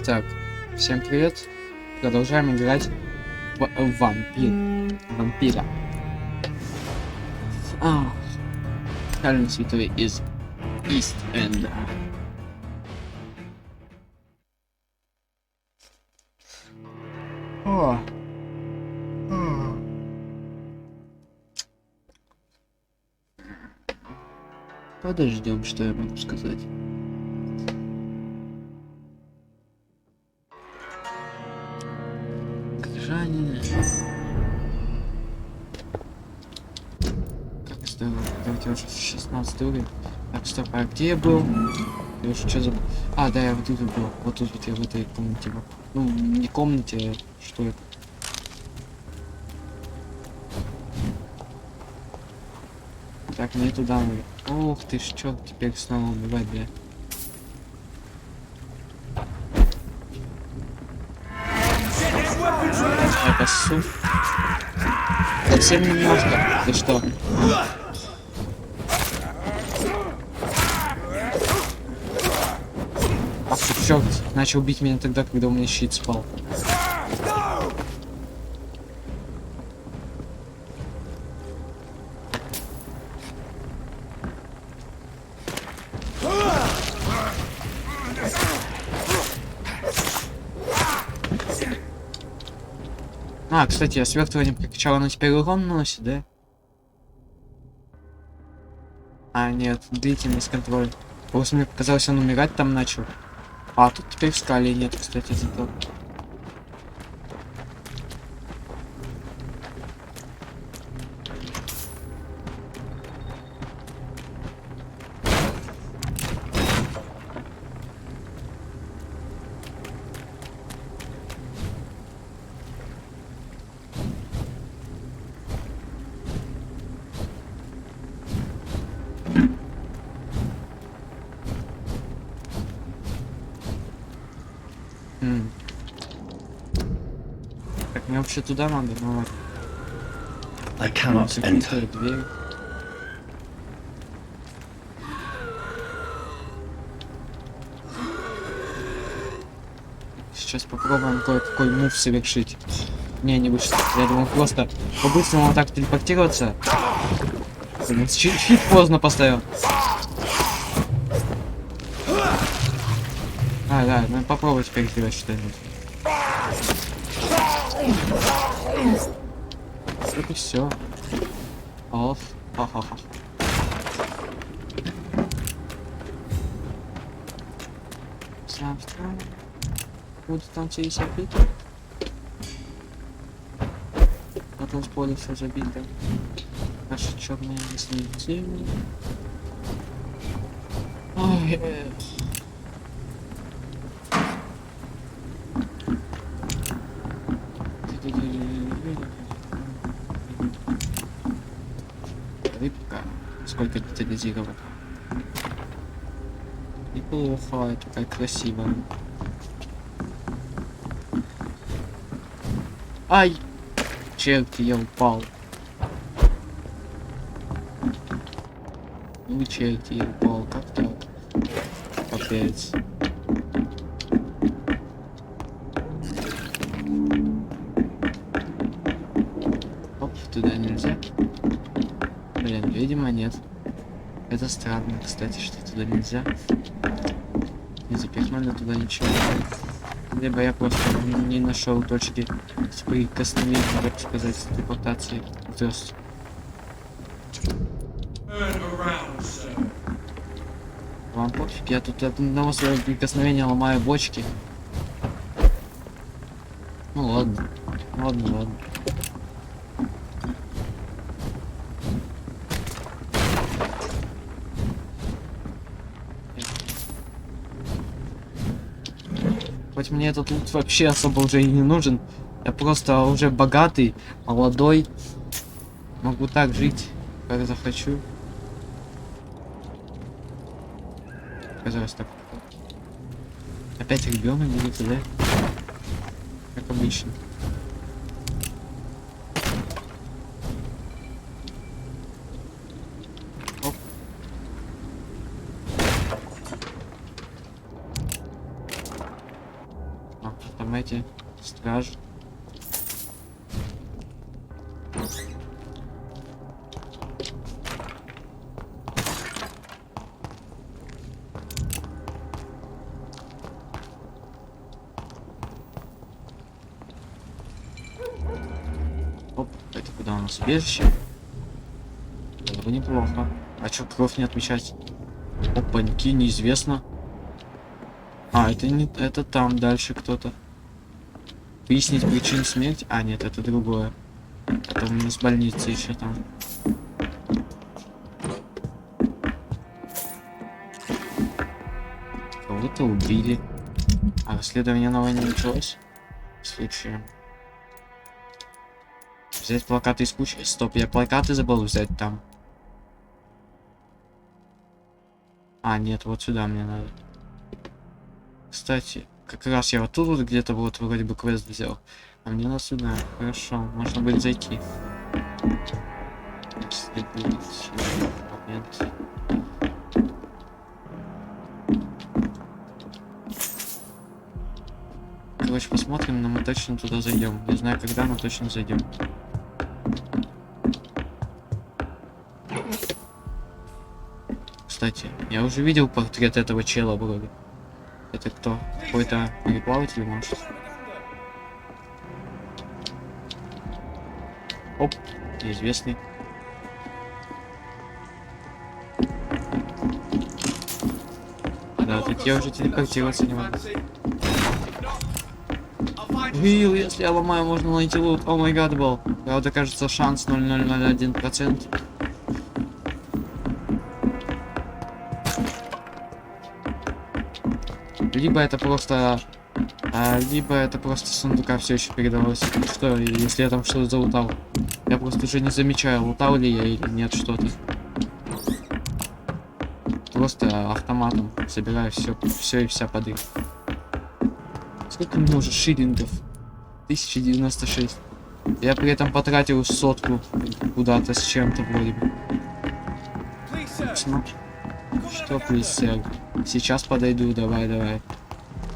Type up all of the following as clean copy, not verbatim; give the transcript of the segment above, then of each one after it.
Итак, всем привет. Продолжаем играть в Вампира. Реально святой из Ист Энда. Подождем, что я могу сказать. Жанин. Как здорово, давайте уже 16 уровень. Так, стоп, а где я был? Я уже что забыл? А, да, я вот тут был. Вот тут вот я в этой комнате был. Ну, не комнате, а что это? Так, мне туда надо. Ух ты ж, чё теперь снова убивать, бля. Это суп. Совсем немножко. Ты что? Ах ты чёрт, начал бить меня тогда, когда у меня щит спал. А, кстати, я свертывание прокачал, оно теперь урон наносит, да? А, нет, длительность контроль. Просто мне показалось, он умирать там начал. А, тут теперь в скале нет, кстати, зато. Так, мне вообще туда надо, но... I cannot enter. Дверь. Сейчас попробуем кое-какой мув совершить. Не вышло. Я думал просто по-быстрому вот так телепортироваться. Чуть поздно поставил. А, да, ну попробуй теперь сделать что-нибудь. Вот и все. Оф. Ха-ха-ха. Завтра буду там все забить. На танцполе все забито. Наши черные наследители. Ой, рыбка. Сколько детализировано. Неплохо, такая красивая. Ай! Черт, я упал. Ну черт, я упал. Как так? Капец. Оп, туда нельзя. Блин, видимо нет. Это странно, кстати, что туда нельзя. Не запихнули туда ничего. Либо я просто не нашел точки соприкосновения, так сказать, с телепортацией. Здравствуйте. Вам пофиг, я тут от одного своего прикосновения ломаю бочки. Ну ладно. Ладно. Хоть мне этот лут вообще особо уже и не нужен. Я просто уже богатый, молодой. Могу так жить, как захочу. Казалось так. Опять ребенок будет, да? Как обычно. Оп. Там эти стражи. Оп, это куда у нас убежище? Было бы неплохо. А чё, кровь не отмечать? Опаньки, неизвестно. А, это не... Это там дальше кто-то. Выяснить причину смерти? А, нет, это другое. Это у меня с больницы еще там. Кого-то убили. А расследование новое не началось? Случаем. Взять плакаты из кучи. Стоп, я плакаты забыл взять там. А, нет, вот сюда мне надо. Кстати, как раз я вот тут вот где-то вот вроде бы квест взял. А мне надо сюда. Хорошо, можно будет зайти. Если будет момент. Короче, посмотрим, но мы точно туда зайдем. Не знаю когда, но точно зайдем. Кстати, я уже видел портрет этого чела вроде. Это кто? Какой-то мореплаватель, может? Оп, неизвестный. Да, тут я уже телепортироваться не могу. Вил, если я ломаю, можно найти лут. О май гад, был. Правда, кажется, шанс 0,001%. Либо это просто... либо это просто с сундука все еще передалось. Что, если я там что-то залутал? Я просто уже не замечаю, лутал ли я или нет что-то. Просто автоматом собираю все и вся подряд. Сколько мне уже шиллингов? 1096. Я при этом потратил 100 куда-то с чем-то вроде бы. Что, please, sir? Сейчас подойду, давай.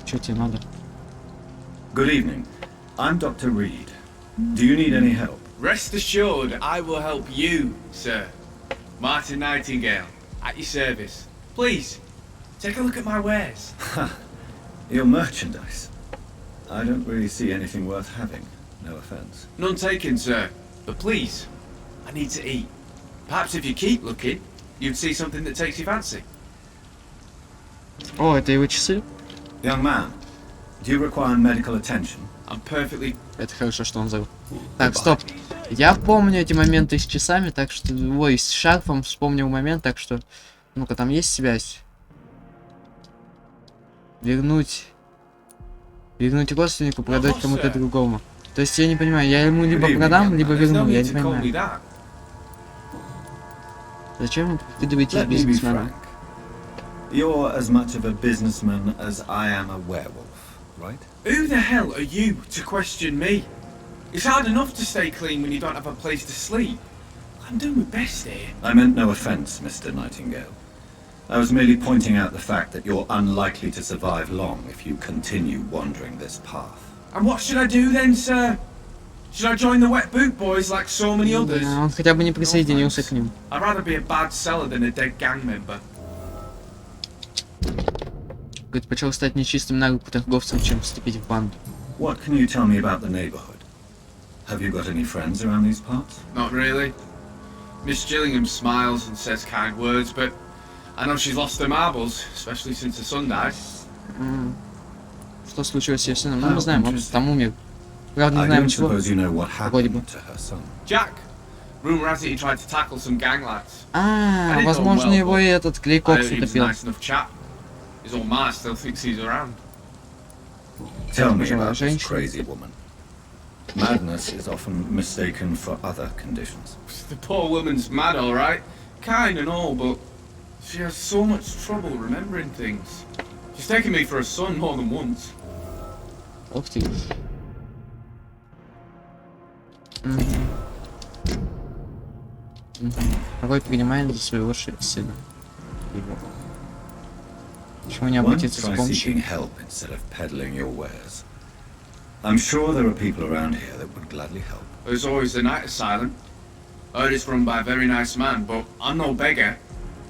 Что тебе надо? Good evening. I'm Dr. Reed. Do you need any help? Rest assured, I will help you, sir. Martin Nightingale, at your service. Please, take a look at my wares. Your merchandise. I don't really see anything worth having. No offense. None taken, sir. But please, I need to eat. Perhaps if you keep looking, you'd see something that takes your fancy. О, это его часы? Young man, do you require medical attention? I'm perfectly... Это хорошо, что он забыл. Так, стоп. Я помню эти моменты с часами, так что... Ой, с шарфом вспомнил момент, так что... Ну-ка, там есть связь? Вернуть родственнику, продать кому-то другому. То есть я не понимаю, я ему либо продам, либо верну, я не понимаю. Зачем вы прикидываете бизнесмена? You're as much of a businessman as I am a werewolf, right? Who the hell are you to question me? It's hard enough to stay clean when you don't have a place to sleep. I'm doing my best here. I meant no offense, Mr. Nightingale. I was merely pointing out the fact that you're unlikely to survive long if you continue wandering this path. And what should I do then, sir? Should I join the wet boot boys like so many others? Он хотя бы не присоединился к ним. I'd rather be a bad seller than a dead gang member. Предпочел стать нечистым на руку торговцем, чем вступить в банду. What can you tell me about the neighborhood? Have you got any friends around these parts? Not really. Miss Gillingham smiles and says kind words, but I know she's lost her marbles, especially since her son died. Что случилось с ее сыном? Ну, мы знаем, он там умер. Правда, не знаем чего. Suppose you know what happened to her son. Jack! Rumor has it he tried to tackle some gang lads. Возможно, его и этот I Клейкокс heard he was a утопил. nice enough chap. His old ma still thinks he's around. Tell me about this crazy woman. Madness is often mistaken for other conditions. The poor woman's mad, all right. Kind and all, but she has so much trouble remembering things. She's taken me for a son more than once. Ух ты. Порой принимает за своего сына. Почему не Why обратиться try за помощью? seeking help instead of peddling your wares? I'm sure there are people around here that would gladly help. There's always the night asylum. Heard it's run by a very nice man, but I'm no beggar.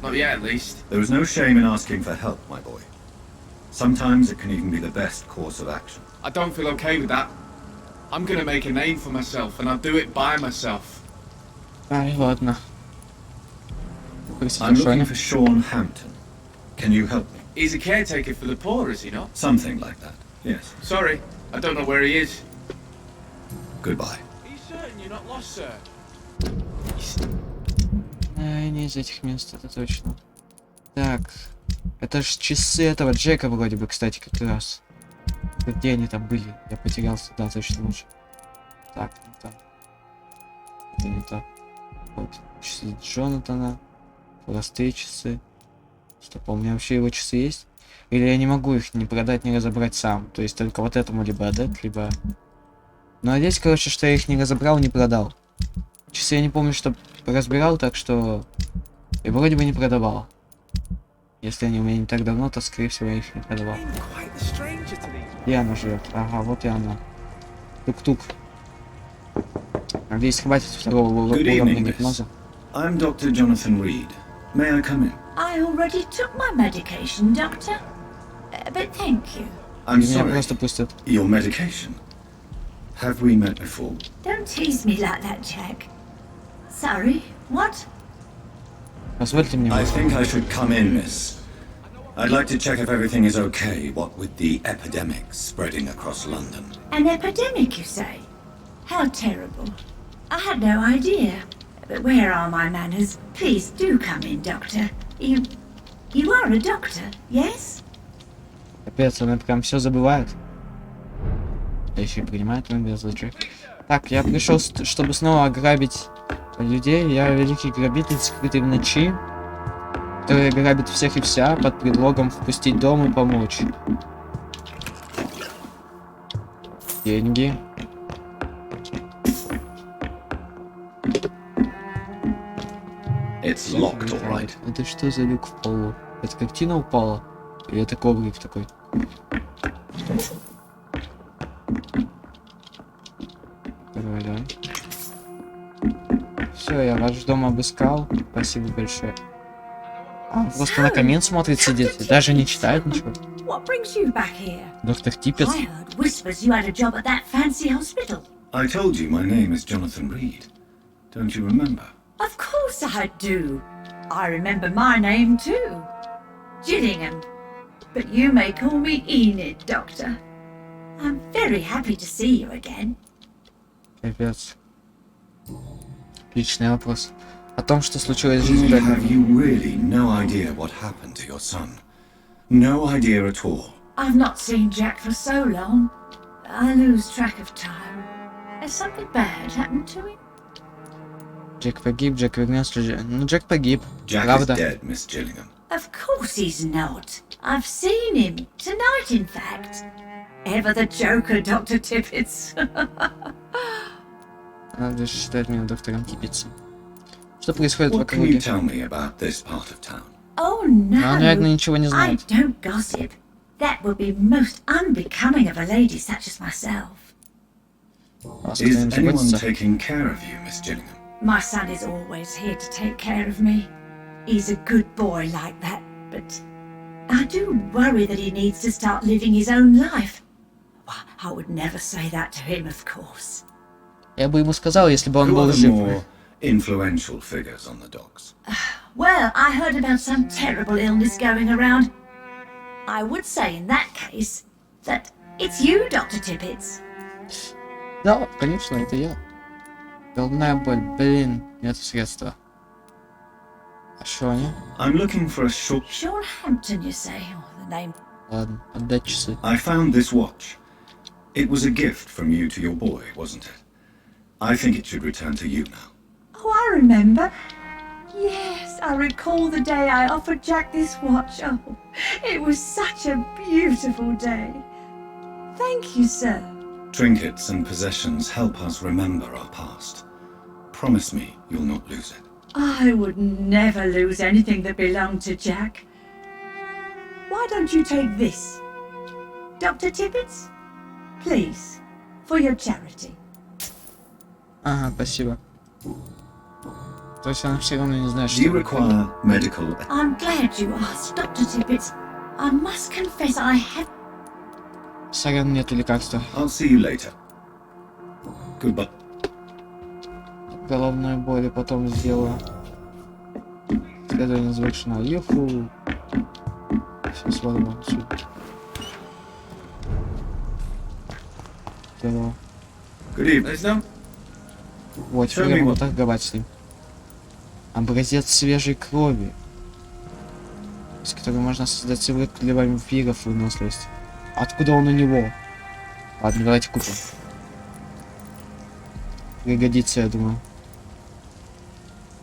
Not yet, at least. There is no shame in asking for help, my boy. Sometimes it can even be the best course of action. I don't feel okay with that. I'm gonna make a name for myself, and I'll do it by myself. Ай, ладно. I'm looking for Sean Hampton. Can you help me? He's a caretaker for the poor, is he not? Something like that, yes. Sorry, I don't know where he is. Goodbye. Are you certain you're not lost, sir? Ай, не из этих мест, это точно. Так. Это ж часы этого Джека вроде бы, кстати, как раз. Где они там были? Я потерялся, да, точно лучше. Так, не так. Это не так. Вот, часы Джонатана. Простые часы. Стоп, а у меня вообще его часы есть? Или я не могу их ни продать, ни разобрать сам? То есть только вот этому либо отдать, либо... Ну а здесь, короче, что я их не разобрал, не продал. Часы я не помню, что разбирал, так что... И вроде бы не продавал. Если они у меня не так давно, то, скорее всего, я их не продавал. Где она живет? Ага, вот и она. Тук-тук. Надеюсь, хватит второго уровня гипноза. I'm Dr. Jonathan Reed. May I come in? I already took my medication, Doctor. But thank you. I'm Меня sorry. просто пустят. Your medication. Have we met before? Don't tease me like that, Jack. Sorry, what? Позвольте мне. I think I should come in, miss. I'd like to check if everything is okay, what with the epidemic spreading across London. An epidemic, you say? How terrible. I had no idea. But where are my manners? Please do come in, Doctor. You are a doctor, yes? Капец, она прям все забывает. Да еще и принимает мой Джек. Так, я пришел, чтобы снова ограбить людей. Я великий грабитель, скрытый в ночи, который грабит всех и вся под предлогом впустить дом и помочь. Деньги. It's locked, all right. Это что за люк в полу? Это картина упала? Или это коврик такой? Давай. Все, я ваш дом обыскал. Спасибо большое. А, просто на камин смотрит, сидит. И даже не читает ничего. What brings you back here? Доктор Типпет. I heard whispers you had a job at that fancy hospital. I told you my name is Jonathan Reed. Don't you remember? Of course I do. I remember my name too. Gillingham. But you may call me Enid, Doctor. I'm very happy to see you again. Капец. Личный вопрос. О том, что случилось в You жизни. have you really no idea what happened to your son? No idea at all. I've not seen Jack for so long. I lose track of time. Has something bad happened to him? Джек погиб, Джек вернется. Ну, Джек погиб. Jack Правда? is dead, Miss Gillingham. Of course he's not. I've seen him. Tonight, in fact. Ever the joker, Dr. Tippets. Надо считать меня доктором Типпетсом. Что происходит в What can you округе? tell me about this part of town? Oh, no. Она, наверное, ничего не I знает. don't gossip. That would be most unbecoming of a lady such as myself. А с Is кем anyone заботиться? taking care of you, Miss Gillingham? My son is always here to take care of me. He's a good boy like that, but I do worry that he needs to start living his own life. Well, I would never say that to him, of course. Я бы ему сказал, если бы он Who are был the жив. more influential figures on the docks? Well, I heard about some terrible illness going around. I would say in that case that it's you, Dr. Tippets. Да, конечно, это я. Головная боль, блин, нет средства. А что они? I'm looking for a short... Sean Hampton, you say? Oh, the name. Ладно, отдать часы. I found this watch. It was a gift from you to your boy, wasn't it? I think it should return to you now. Oh, I remember. Yes, I recall the day I offered Jack this watch. Oh, it was such a beautiful day. Thank you, sir. Trinkets and possessions help us remember our past. Promise me you'll not lose it. I would never lose anything that belonged to Jack. Why don't you take this? Dr. Tippets? Please. for your charity. Ага, спасибо. То есть она все равно не знает, Do что... you require medical... I'm glad you asked, Dr. Tippett. I must confess I have... Сорян, нету лекарства. I'll see you later. Goodbye. Головной боли потом сделаю. Исследование завершено. Юху. Все, свалим отсюда. Здорово. Good evening. There's no... Вот, теперь я могу торговать с ним. Образец свежей крови, из которой можно создать сыворотку для вампиров выносливости. Откуда он у него? Ладно, давайте купим. Пригодится, я думаю.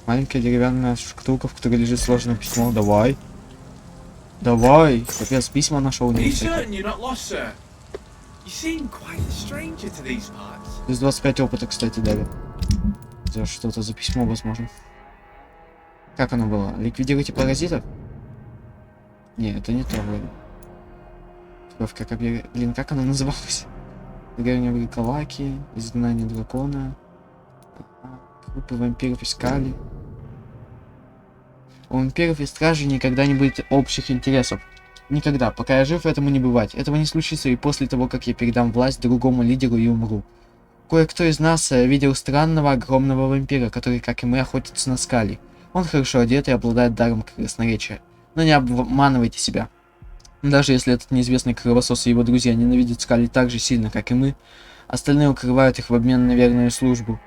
Маленькая деревянная шкатулка, в которой лежит сложное письмо. Давай. Давай. Капец, письма нашел. Are you certain you're not lost, sir? You seem quite a stranger to these parts. Плюс 25 опыта, кстати, дали. За что-то, за письмо, возможно. Как оно было? Ликвидируйте паразитов? Не, это не то вроде. Как, блин, как оно называлось? Древние бриколаки, изгнание дракона. Группы вампиров искали. У вампиров и стражей никогда не будет общих интересов. Никогда. Пока я жив, этому не бывать. Этого не случится и после того, как я передам власть другому лидеру и умру. Кое-кто из нас видел странного огромного вампира, который, как и мы, охотится на скали. Он хорошо одет и обладает даром красноречия. Но не обманывайте себя. Даже если этот неизвестный кровосос и его друзья ненавидят скали так же сильно, как и мы, остальные укрывают их в обмен на верную службу.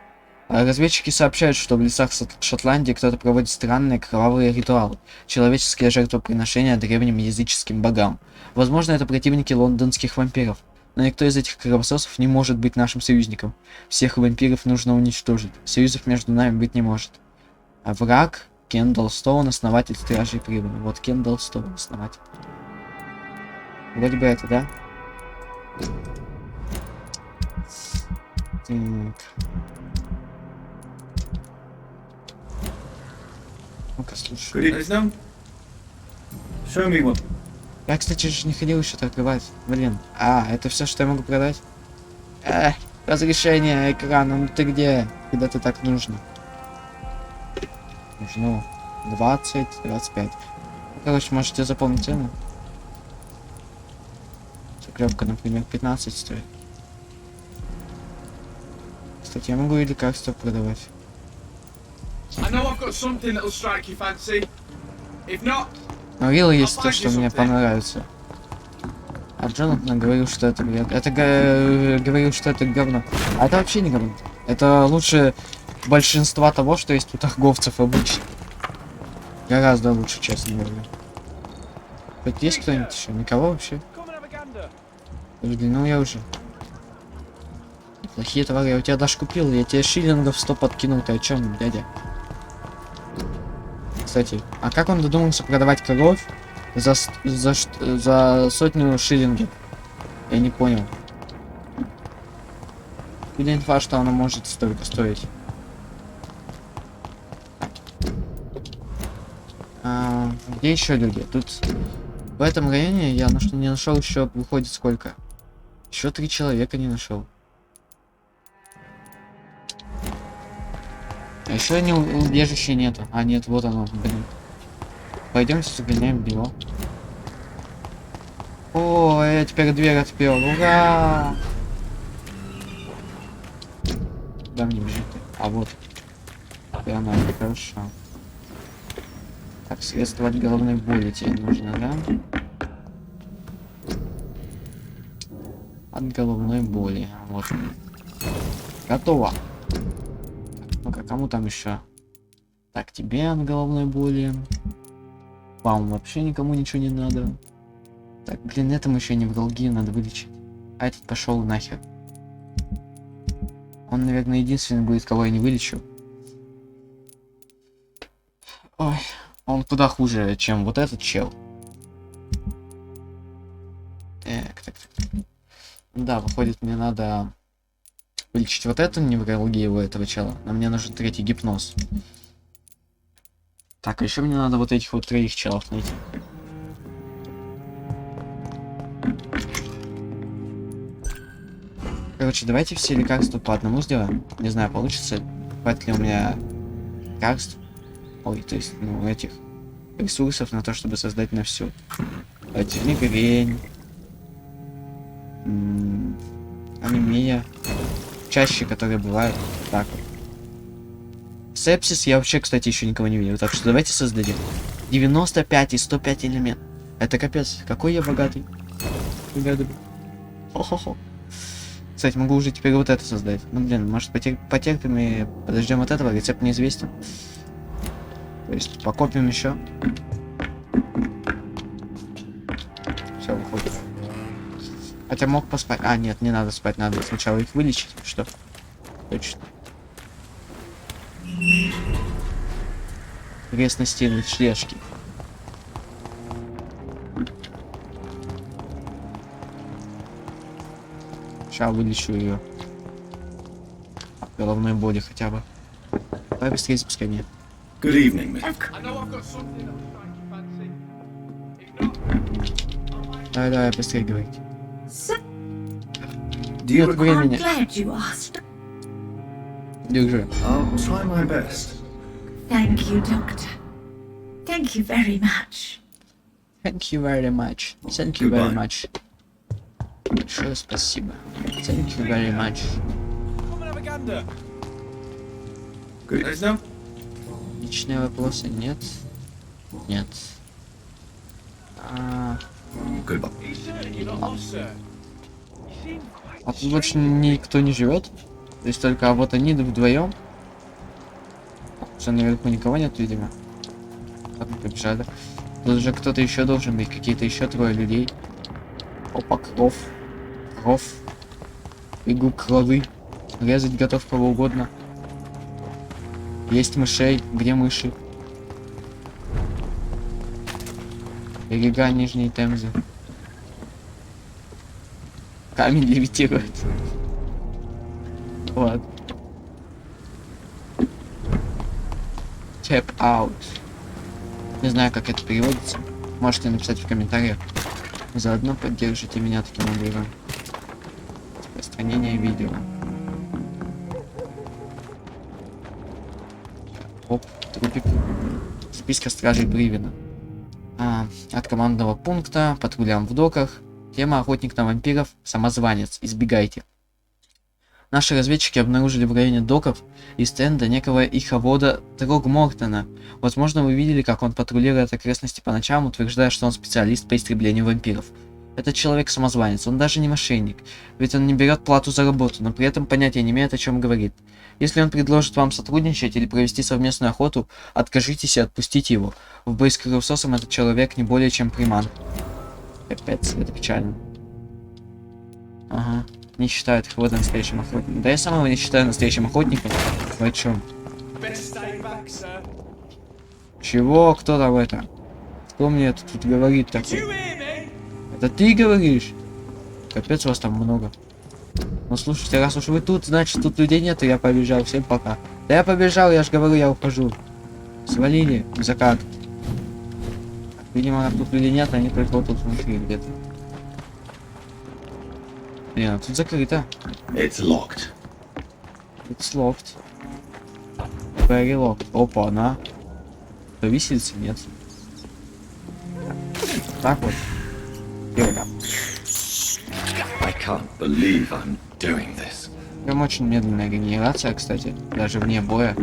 А разведчики сообщают, что в лесах Шотландии кто-то проводит странные кровавые ритуалы, человеческие жертвоприношения древним языческим богам. Возможно, это противники лондонских вампиров. Но никто из этих кровососов не может быть нашим союзником. Всех вампиров нужно уничтожить. Союзов между нами быть не может. А враг Кендалл Стоун, основатель Стражей Прибыли. Вот Кендалл Стоун, основатель. Вроде бы это, да? Так. Ну-ка, слушай. Good evening. There's no... Show me what... Я, кстати, же не ходил еще торговать. Блин. Это все, что я могу продать? Разрешение экрана. Ну ты где? Когда ты так нужно? Нужно 20, 25. Короче, можете запомнить цену. Заклепка, например, 15 стоит. Кстати, я могу и лекарства продавать. I know I've got something that'll strike your fancy. If not, Но Вилла есть то, что мне понравится. А Джонатан говорил, что это вред. Говорил, что это говно. А это вообще не говно. Это лучше большинства того, что есть у торговцев обычно. Гораздо лучше, честно говоря. Хоть есть кто-нибудь еще? Никого вообще? Подожди, ну я уже. Плохие товары, я у тебя даже купил, я тебе шиллингов 100 подкинул, ты о чем, дядя? Кстати, а как он додумался продавать кровь за сотню шиллингов? Я не понял. Или инфа, что она может столько стоить? Где еще люди? Тут в этом районе я не нашел еще, выходит сколько? Еще 3 человека не нашел. А еще не убежища нету. А нет, вот оно, блин. Пойдемте загоняем его. О, я теперь дверь отпер. Ура! Да мне бежит. А вот. И она, хорошо. Так, средство от головной боли тебе нужно, да? От головной боли. Вот. Готово. Ну-ка, кому там еще? Так, тебе от головной боли. Вам вообще никому ничего не надо. Так, блин, этому еще невралгию надо вылечить. А этот пошел нахер. Он, наверное, единственный будет, кого я не вылечу. Ой, он куда хуже, чем вот этот чел. Так. Да, выходит, мне надо вылечить вот эту невралгию у этого чела. А мне нужен 3-й гипноз. Так, а еще мне надо вот этих вот 3 челов найти. Короче, давайте все лекарства по одному сделаем. Не знаю, получится. Хватит ли у меня лекарств. Ой, то есть, ну, этих ресурсов на то, чтобы создать на всю. Давайте мигрень. Анемия. Чаще, которые бывают. Так вот. Сепсис я вообще, кстати, еще никого не видел. Так что давайте создадим. 95 и 105 элемент. Это капец. Какой я богатый. Ребята. Хо-хо-хо. Кстати, могу уже теперь вот это создать. Ну, блин, может потерпим и подождем от этого. Рецепт неизвестен. То есть покопим еще. Все, выходит. Хотя мог поспать. А, нет, не надо спать. Надо сначала их вылечить. Что? Точно. Ресностильные шлешки. Сейчас вылечу ее. От головной боли хотя бы. Давай быстрее запускай меня. Good evening, Miss. Давай, быстрее говорить. So, Do you Нет require... I'm времени. glad you asked. Держи. I'll try my best. Thank you, Doctor. Thank you very much. Thank you very much. Thank you very Goodbye. much. Большое спасибо. Thank you very much. Good. There's no. Личные вопросы нет. Нет. Goodbye. А тут больше никто не живет. То есть только вот они вдвоем. Что наверху никого нет, видимо. Так, мы побежали. Тут уже кто-то еще должен быть, какие-то еще трое людей. Опа, кров. Кров. Бегу кровы. Резать готов кого угодно. Есть мышей. Где мыши? Берега Нижней Темзы. Камень левитирует. Ладно. Tap out. Не знаю, как это переводится. Можете написать в комментариях. Заодно поддержите меня таким образом. Распространение видео. Оп, трупик. Списка стражей Бривена. От командного пункта, патрулям в доках. Тема охотник на вампиров, самозванец. Избегайте. Наши разведчики обнаружили в районе доков и стенда некого иховода Трогмортона. Возможно, вы видели, как он патрулирует окрестности по ночам, утверждая, что он специалист по истреблению вампиров. Этот человек-самозванец, он даже не мошенник, ведь он не берет плату за работу, но при этом понятия не имеет, о чем говорит. Если он предложит вам сотрудничать или провести совместную охоту, откажитесь и отпустите его. В бой с кровососом этот человек не более чем приман. Капец, это печально. Ага. Не считают их вот настоящим охотником. Да я сам его не считаю настоящим охотником. Вы о чем? Чего? Кто там это? Кто мне это тут говорит такое? Это ты говоришь? Капец, вас там много. Ну слушайте, раз уж вы тут, значит тут людей нет, и я побежал. Всем пока. Да я побежал, я же говорю, я ухожу. Свалили в закат. Видимо, тут людей нет, они только вот тут внутри где-то. Блин, а тут закрыто. It's locked. It's locked. Very locked. Опа, она. То висельца нет. Так вот. Йога. I can't believe I'm doing this. Прям очень медленная регенерация, кстати. Даже вне боя.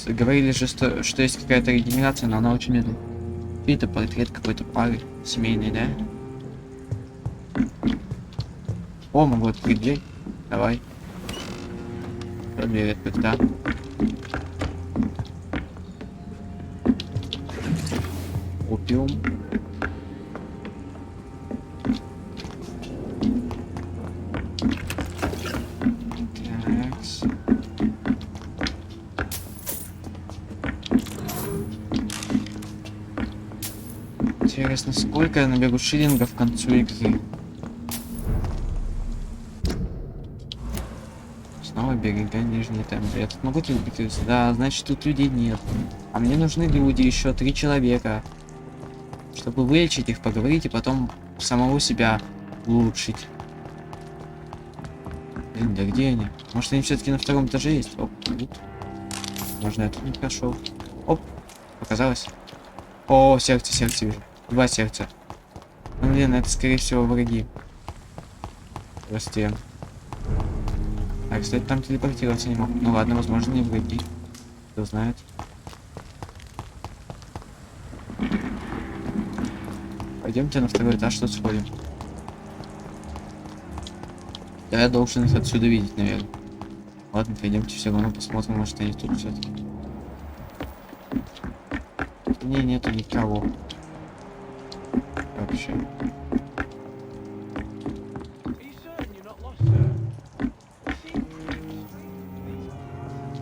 Говорили же, что есть какая-то регенерация, но она очень медленная. Это портрет какой-то пары семейной, да? О, могу открыть дверь. Давай. Дверь открыта. Опиум. Такс. Интересно, сколько я наберу шиллингов к концу игры? Снова берега Нижней Темзы. Я тут могу телепортироваться? Да, значит тут людей нет. А мне нужны люди, еще 3 человека. чтобы вылечить их, поговорить и потом самого себя улучшить. Блин, да где они? Может, они все-таки на втором этаже есть? Оп, тут. Можно я тут не прошел. Оп, показалось. О, сердце, сердце вижу. 2 сердца. Ну, блин, это, скорее всего, враги. Прости. А, кстати, там телепортироваться не мог. Ну ладно, возможно, не враги. Кто знает. Пойдемте на второй этаж, тут сходим. Да, я должен их отсюда видеть, наверное. Ладно, пойдемте все равно посмотрим, может они тут все-таки. Не, нету никого. Вообще.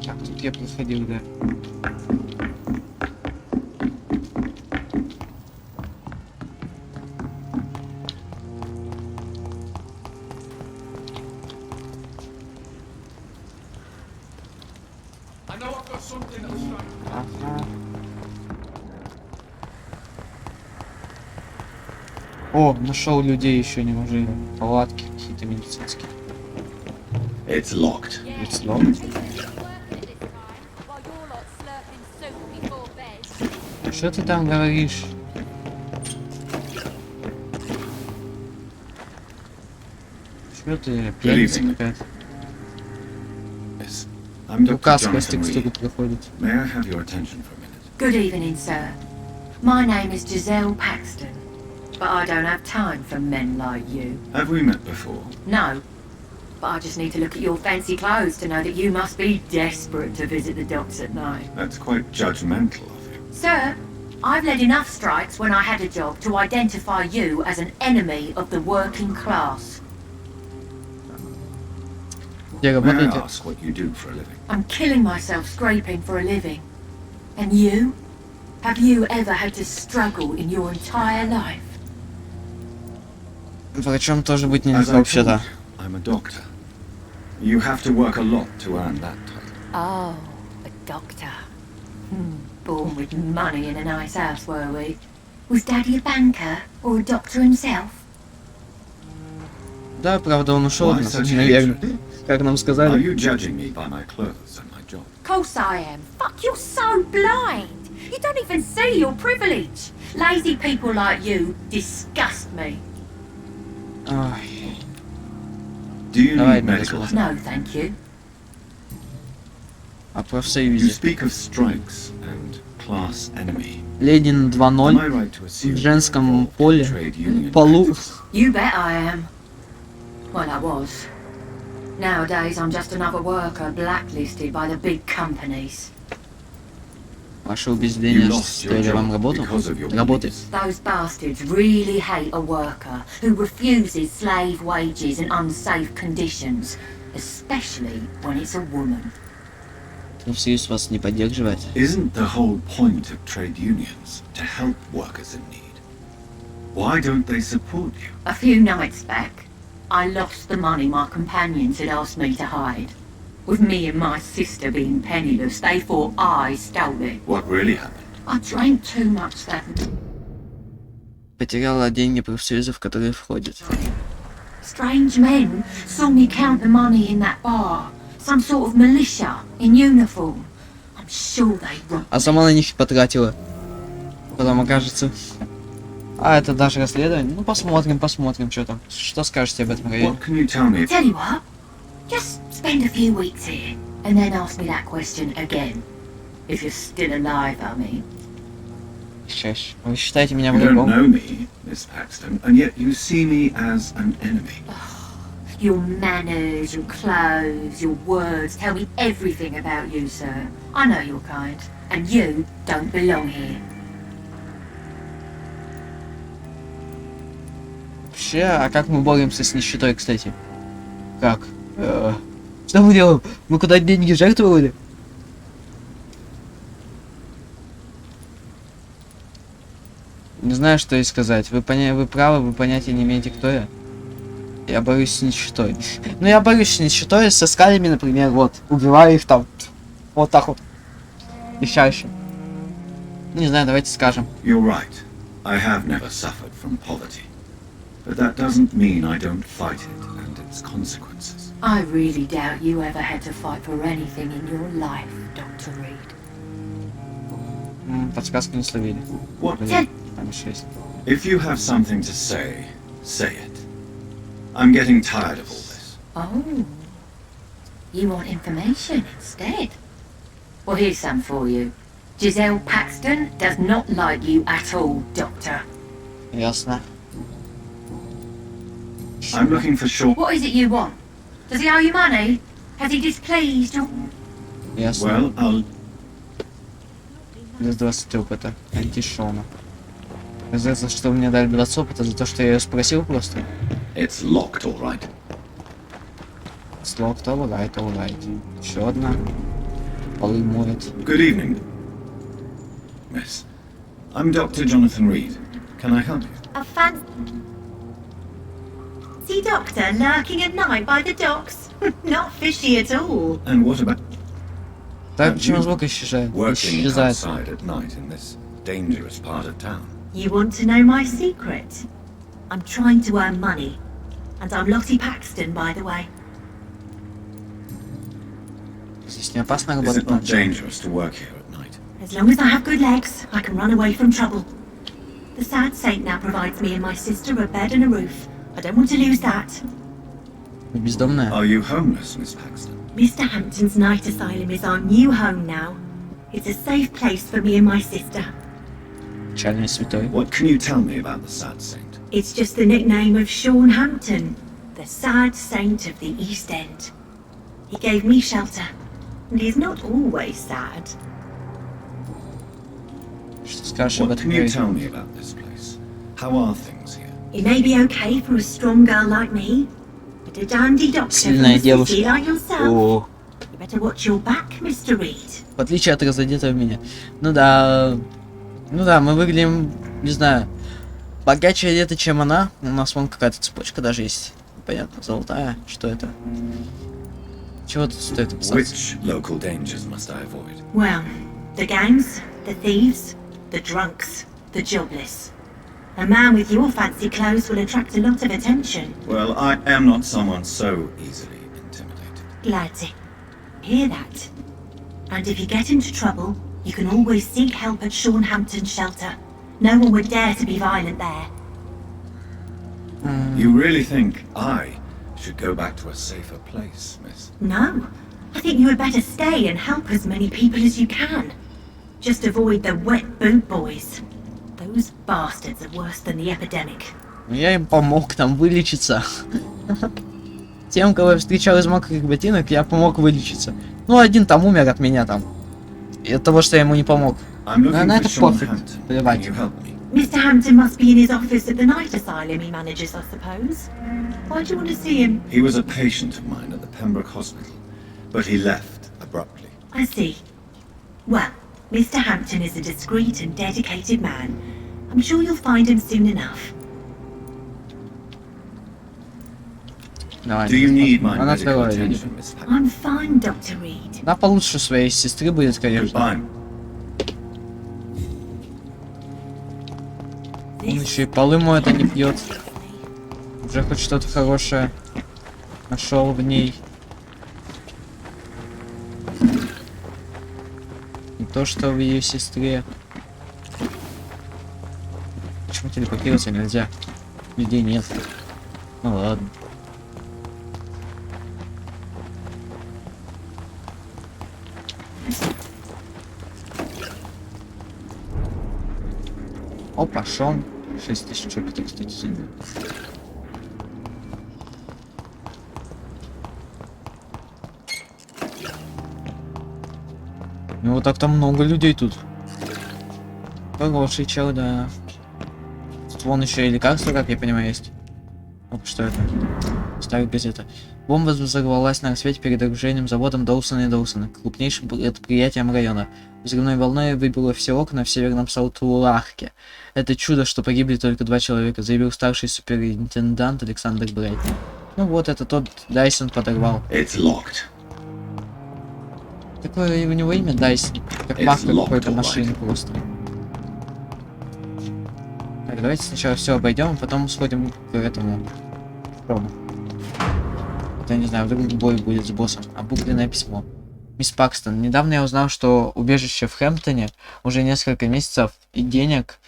Так, тут я проходил, да. Ага. О, нашел людей еще не уже. Палатки какие-то медицинские. It's locked. It's locked. Что ты там говоришь? Что ты, пьяница какая-то? Yes. I'm Dr. Рука сквозь Jonathan текстуру Reed. проходит. May I have your attention for a minute? Good evening, sir. My name is Giselle Paxton, but I don't have time for men like you. Have we met before? No, but I just need to look at your fancy clothes to know that you must be desperate to visit the docks at night. That's quite judgmental of you. Sir, I've led enough strikes when I had a job to identify you as an enemy of the working class. Где May I работаете? ask what you do for a living? I'm killing myself scraping for a living. And you? Have you ever had to struggle in your entire life? Врачом тоже быть As нельзя I told вообще-то. you, I'm a doctor. You have to work a lot to earn that title. Oh, a doctor. Born with money in a nice house, were we? Was Daddy a banker or a doctor himself? Да, правда, он ушел, Why на such наверное. hatred? Как нам Are сказали. you judging me by my clothes and my job? Of course I am. Fuck, you're so blind. You don't even see your privilege. Lazy people like you disgust me. Ой. Do you Давай, need medical медицина. help? No, thank you. А You профсоюзе. speak of strikes and class enemy. Ленин Am 2.0. I right to assume В женском you're involved поле. in trade union Полу. activities? You bet I am. Well, I was. Nowadays, I'm just another worker blacklisted by the big companies. Ваше You убеждение lost your стоили вам job работу? because of your Работы. beliefs. Those bastards really hate a worker who refuses slave wages and unsafe conditions, especially when it's a woman. Профсоюз вас не поддерживает. Isn't the whole point of trade unions to help workers in need? Why don't they support you? A few nights back, I lost the money my companions had asked me to hide. With me and my sister being penniless, they thought I stole it. What really happened? I drank too much that night. Потеряла деньги профсоюзов, которые входят. Strange men saw me count the money in that bar. Some sort of militia in uniform. I'm sure they robbed. А сама на них и потратила. Потом окажется. А это даже расследование? Ну посмотрим, что там. Что скажете об этом, Рэй? What can you tell me? Tell you what, just spend a few weeks here and then ask me that question again. If you're still alive, I mean. Шеш. Вы считаете меня You don't врагом? know me, Miss Paxton, and yet you see me as an enemy. Your manners, your clothes, your words tell me everything about you, sir. I know your kind, and you don't belong here. Вообще, а как мы боремся с нищетой, кстати? Как? Что мы делаем? Мы куда деньги жертвовали? Не знаю, что и сказать. Вы правы, вы понятия не имеете, кто я. Я борюсь с нищетой. Ну, я борюсь с нищетой, со скалями, например, вот. Убиваю их там. Вот так вот. И чаще. Не знаю, давайте скажем. You're right. I have never suffered from poverty. But that doesn't mean I don't fight it and its consequences. I really doubt you ever had to fight for anything in your life, Dr. Reed. Подсказку не словили. What? Блин, там 6. If you have something to say it. I'm getting tired of all this. Oh. You want information instead? Well, here's some for you. Giselle Paxton does not like you at all, Doctor. Ясно. I'm looking for Sean. What is it you want? Does he owe you money? Has he displeased or... Ясно. Well, I'll... Плюс 20 опыта. Антишона. За то, что мне дали 20 опыта, за то, что я ее спросил просто. It's locked, all right. Слог то лайт. Еще одна. Полы моет. Good evening, miss. I'm Dr. Jonathan Reed. Can I help you? A fancy doctor lurking at night by the docks? Not fishy at all. And what about Так, почему звук исчезает? working Исчезает. outside at night in this dangerous part of town? You want to know my secret? I'm trying to earn money. And I'm Lottie Paxton, by the way. Здесь не опасно Is работать it not ночью? dangerous to work here at night? As long as I have good legs, I can run away from trouble. The sad saint now provides me and my sister a bed and a roof. I don't want to lose that. Вы бездомная? Are you homeless, Miss Paxton? Mr. Hampton's night asylum is our new home now. It's a safe place for me and my sister. Печальный святой. What can you tell me about the sad saint? It's just the nickname of Sean Hampton, the sad saint of the East End. He gave me shelter, and he's not always sad. Что скажешь об What этом? can you Грей? tell me about this place? How are things here? It may be okay for a strong girl like me, but a dandy doctor from Сильная the city девушка. like yourself, О, you better watch your back, Mr. Reed. в отличие от разодетого меня. Ну да, мы выглядим, не знаю, богаче одеты, чем она. У нас вон какая-то цепочка даже есть. Понятно, золотая. Что это? Чего тут стоит описаться? Which local dangers must I avoid? Well, the gangs, the thieves, the drunks, the jobless. A man with your fancy clothes will attract a lot of attention. Well, I am not someone so easily intimidated. Glad to hear that. And if you get into trouble, you can always seek help at Sean Hampton's shelter. No one would dare to be violent there. You really think I should go back to a safer place, miss? No. I think you had better stay and help as many people as you can. Just avoid the wet boot boys. Those bastards are worse than the epidemic. Я им помог там вылечиться. Тем, кого я встречал из мокрых ботинок, я помог вылечиться. Ну, один там умер от меня там. И от того, что я ему не помог. I'm looking на for это Sean пофиг. Hampton. Can Плевать. you help me? Mr. Hampton must be in his office at the night asylum he manages, I suppose. Why do you want to see him? He was a patient of mine at the Pembroke Hospital, but he left abruptly. I see. Well, Mr. Hampton is a discreet and dedicated man. I'm sure you'll find him soon enough. Давай. Do you need my Она medical второе видит. attention, Miss Paxton? I'm fine, Dr. Reed. Да, получше своей сестры будет, конечно. Goodbye. Он еще и полы моет, а не пьет. Уже хоть что-то хорошее нашел в ней. Не то, что в ее сестре. Почему телепортироваться нельзя? Людей нет. Ну ладно. О, пошел. 6000 опыта, кстати, сильно. Ну вот так там много людей тут. Хороший чел, да. Тут вон еще и лекарства, как я понимаю, есть. Оп, что это? Старая газета. Бомба взорвалась на рассвете перед окружением заводом Доусона и Доусона, крупнейшим предприятием района. Взрывной волной выбило все окна в северном Саут-Лахке. Это чудо, что погибли только 2 человека, заявил старший суперинтендант Александр Брайт. Ну вот, это тот Дайсон подорвал. It's locked. Такое у него имя Дайсон, как It's марка locked, какой-то all right. машины просто. Так, давайте сначала все обойдем, а потом сходим к этому шоу. Я не знаю, вдруг бой будет с боссом. Обугленное письмо. Мисс Пакстон, недавно я узнал, что убежище в Хэмптоне уже несколько месяцев и денег,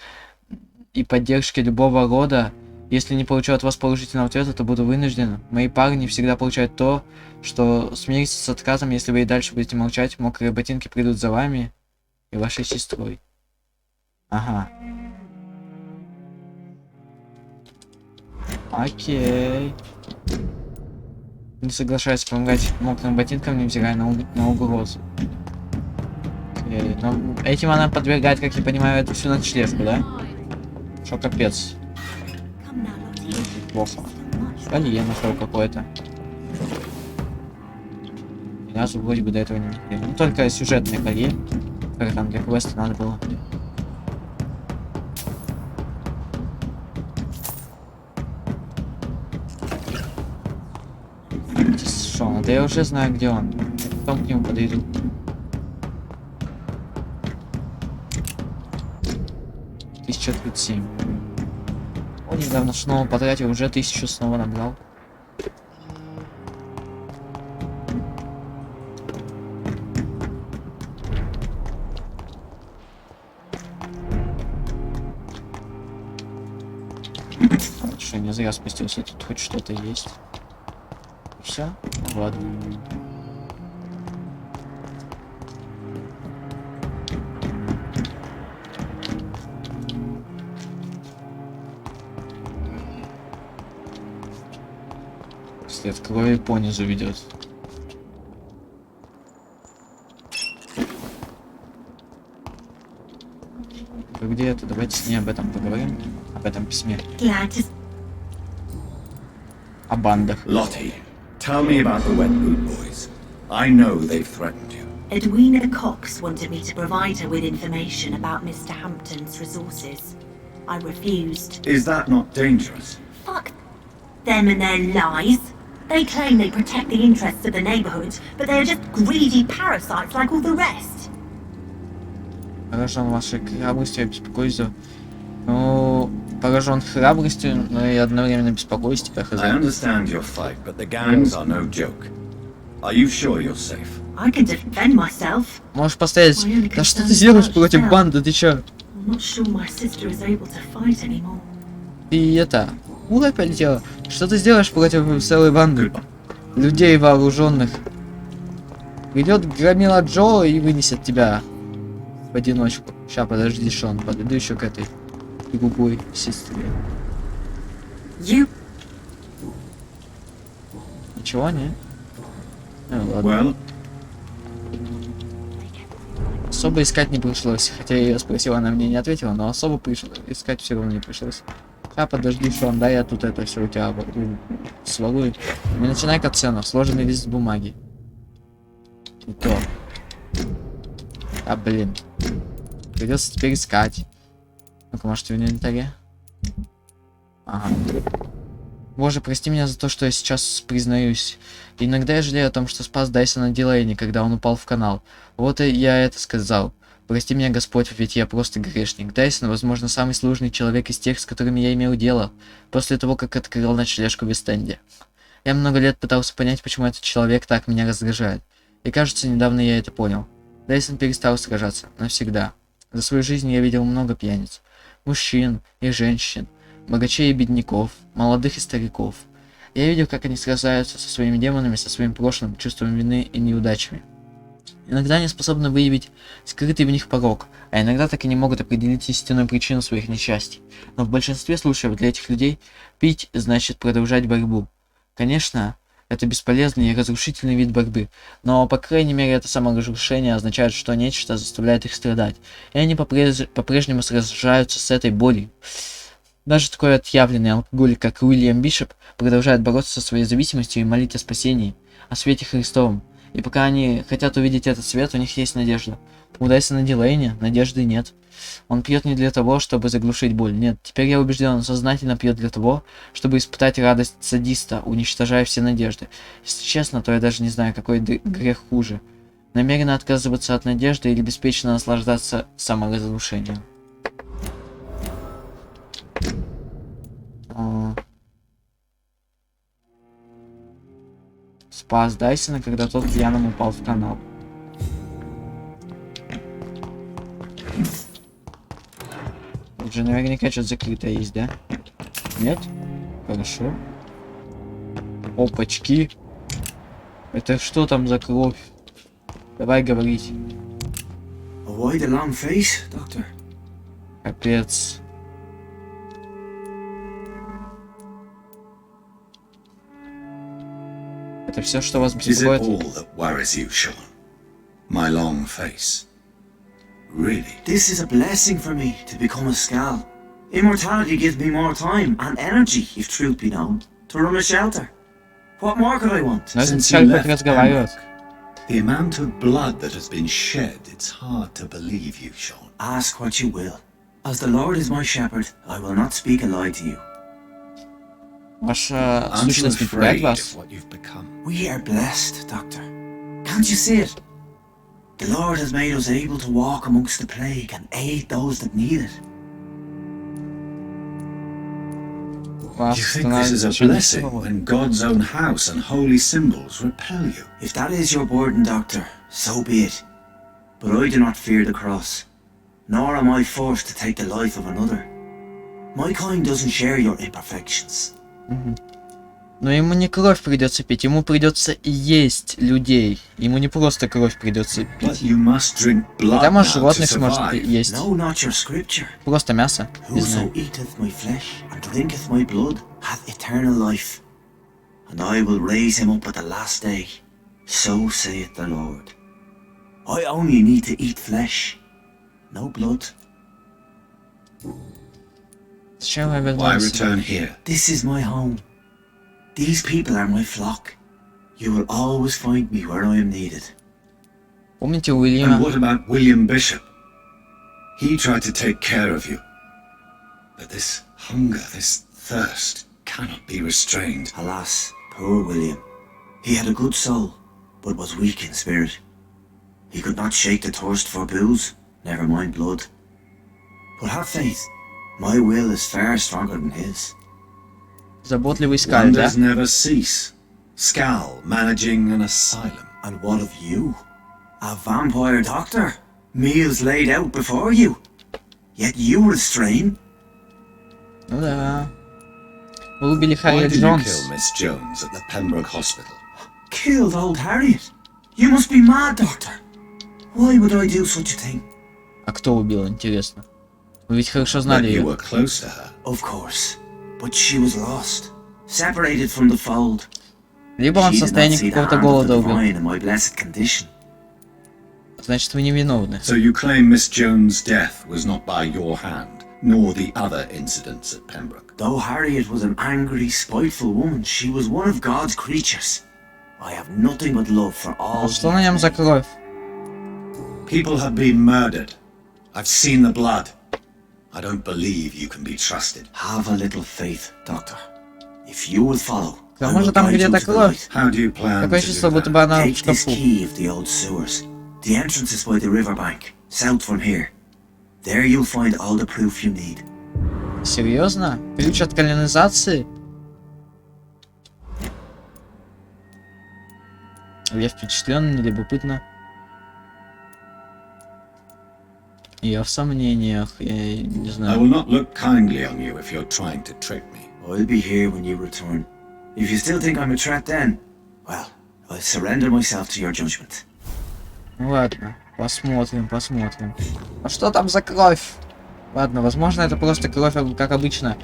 и поддержки любого рода. Если не получу от вас положительного ответа, то буду вынужден. Мои парни всегда получают то, что смириться с отказом, если вы и дальше будете молчать. Мокрые ботинки придут за вами и вашей сестрой. Ага. Окей. Не соглашаюсь помогать мокрым ботинкам, невзирая на угрозу. Окей. Но этим она подвергает, как я понимаю, эту всю ночлежку, да? Шо капец. Плохо. Колье нашел какое-то. Ни разу вроде бы до этого не видел. Ну только сюжетное колье. Как там для квеста надо было. Шо, да я уже знаю, где он. Потом к нему подойду. $1037. Он недавно снова потратил, уже 1000 снова набрал. Хорошо, не зря спустился, тут хоть что-то есть. Все? Ладно. След крови понизу ведет. Где это? Давайте с ней об этом поговорим. Об этом письме. О бандах. Lottie, tell me about the Wet Boot Boys. I know they've threatened you. Edwina Cox wanted me to provide her with information about Mr. Hampton's resources. I refused. Is that not dangerous? Fuck them and their lies. They claim they protect the interests of the neighborhood, but they are just greedy parasites like all the rest. Поражен вашей храбростью, я беспокоюсь за... Ну, поражен храбростью, но и одновременно беспокоюсь тебя, I хз. understand your fight, but the gangs are no joke. Are you sure you're safe? I can defend myself. Можешь поставить... Да что ты сделаешь против банды, ты чё? I'm not sure my sister is able to fight anymore. Ты это... Ура, полетела. Что ты сделаешь против целой банды? Людей вооруженных. Придет громила Джо и вынесет тебя в одиночку. Ща, подожди, Шон, подойду еще к этой другой сестре. You... Ничего, не? Ну, ладно. Well, Особо искать не пришлось. Хотя я ее спросила, она мне не ответила, но особо искать все равно не пришлось. А подожди, Шон, да, я тут это все у тебя свалю. Не начинай катсцену, сложенный лист бумаги. И то. А, блин. Придется теперь искать. Ну-ка, может, в инвентаре? Ага. Боже, прости меня за то, что я сейчас признаюсь. Иногда я жалею о том, что спас Дайсона Дилейни, когда он упал в канал. Вот и я это сказал. Прости меня, Господь, ведь я просто грешник. Дайсон, возможно, самый сложный человек из тех, с которыми я имел дело, после того, как открыл ночлежку в Вест-Энде. Я много лет пытался понять, почему этот человек так меня раздражает. И кажется, недавно я это понял. Дайсон перестал сражаться. Навсегда. За свою жизнь я видел много пьяниц. Мужчин и женщин. Богачей и бедняков. Молодых и стариков. Я видел, как они сражаются со своими демонами, со своим прошлым, чувством вины и неудачами. Иногда они способны выявить скрытый в них порок, а иногда так и не могут определить истинную причину своих несчастий. Но в большинстве случаев для этих людей пить значит продолжать борьбу. Конечно, это бесполезный и разрушительный вид борьбы, но, по крайней мере, это саморазрушение означает, что нечто заставляет их страдать, и они по-прежнему сражаются с этой болью. Даже такой отъявленный алкоголик, как Уильям Бишоп, продолжает бороться со своей зависимостью и молить о спасении, о свете Христовом. И пока они хотят увидеть этот свет, у них есть надежда. У Дайсона Дилейни надежды нет. Он пьет не для того, чтобы заглушить боль. Нет, теперь я убежден, он сознательно пьет для того, чтобы испытать радость садиста, уничтожая все надежды. Если честно, то я даже не знаю, какой грех хуже. Намеренно отказываться от надежды или беспечно наслаждаться саморазрушением. Спас Дайсона, когда тот пьяным упал в канал. Тут же наверняка что-то закрытое есть, да? Нет? Хорошо. Опачки. Это что там за кровь? Давай говорить. Why the long face, Doctor? Капец. Это все, что вас Is it беспокоит? all that worries you, Sean? My long face? Really? This is a blessing for me to become a Skal. Immortality gives me more time and energy, if truth be known, to run a shelter. What more could I want? Знаете, Since you человек хоть left разговаривает. Pembroke, the amount of blood that has been shed, it's hard to believe you, Sean. Ask what you will. As the Lord is my shepherd, I will not speak a lie to you. Ваша Aren't you сущность не пугает afraid вас? of what you've become? We are blessed, Doctor. Can't you see it? The Lord has made us able to walk amongst the plague and aid those that need it. Вас You think this is a становится blessing ничего. when God's own house and holy symbols repel you? If that is your burden, Doctor, so be it. But I do not fear the cross, nor am I forced to take the life of another. My kind doesn't share your imperfections. Но ему не кровь придется пить, ему придется есть людей. Ему не просто кровь придется But пить. you must drink blood Хотя, может, now to животных сможет survive. есть. No, not your scripture. Просто мясо. Не Whoso знаю. eateth my flesh and drinketh my blood hath eternal life, and I will raise him up at the last day. So saith the Lord. I only need to eat flesh, no blood. Зачем вы Why вернулись? return here? This is my home. These people are my flock. You will always find me where I am needed. Помните And Уильяма? what about William Bishop? He tried to take care of you. But this hunger, this thirst, cannot be restrained. Alas, poor William. He had a good soul, but was weak in spirit. He could not shake the thirst for booze, never mind blood. But have faith. My will is far stronger than his. Заботливый Скаль, да? Wonders never cease. Skal managing an asylum. And what of you? A vampire doctor? Meals laid out before you. Yet you restrain? Ну да. Вы убили Why Харриет did you Джонс. kill Miss Jones at the Pembroke Hospital? Killed old Harriet? You must be mad, doctor. Why would I do such a thing? А кто убил, интересно? Вы ведь хорошо But знали you ее. were close to her. Of course. But she was lost. Separated from the fold. Либо он в She did not состоянии see the какого-то hand of the голода убил. divine in my blessed condition. Значит, вы невиновны. So you claim Miss Jones' death was not by your hand, nor the other incidents at Pembroke. Though Harriet was an angry, spiteful woman, she was one of God's creatures. I have nothing but love for all. А что на нем за кровь? People have been murdered. I've seen the blood. I don't believe you can be trusted. Have a little faith, Doctor. If you will follow, К I тому will же там guide you где-то to the кровь. light. How do you plan Такое to чувство, do будто that? бы она в Take this шкафу. key of the old sewers. The entrance is by the riverbank, south from here. There you'll find all the proof you need. Серьезно? Ключ от канализации? Я впечатлен, любопытно. Я в сомнениях, я не I знаю. will not look kindly on you if you're trying to trick me. I'll be here when you return. If you still think I'm a threat then, well, I'll surrender myself to your judgment. Ну ладно, посмотрим, посмотрим. А что там за кровь? Ладно, возможно, это просто кровь, как обычно.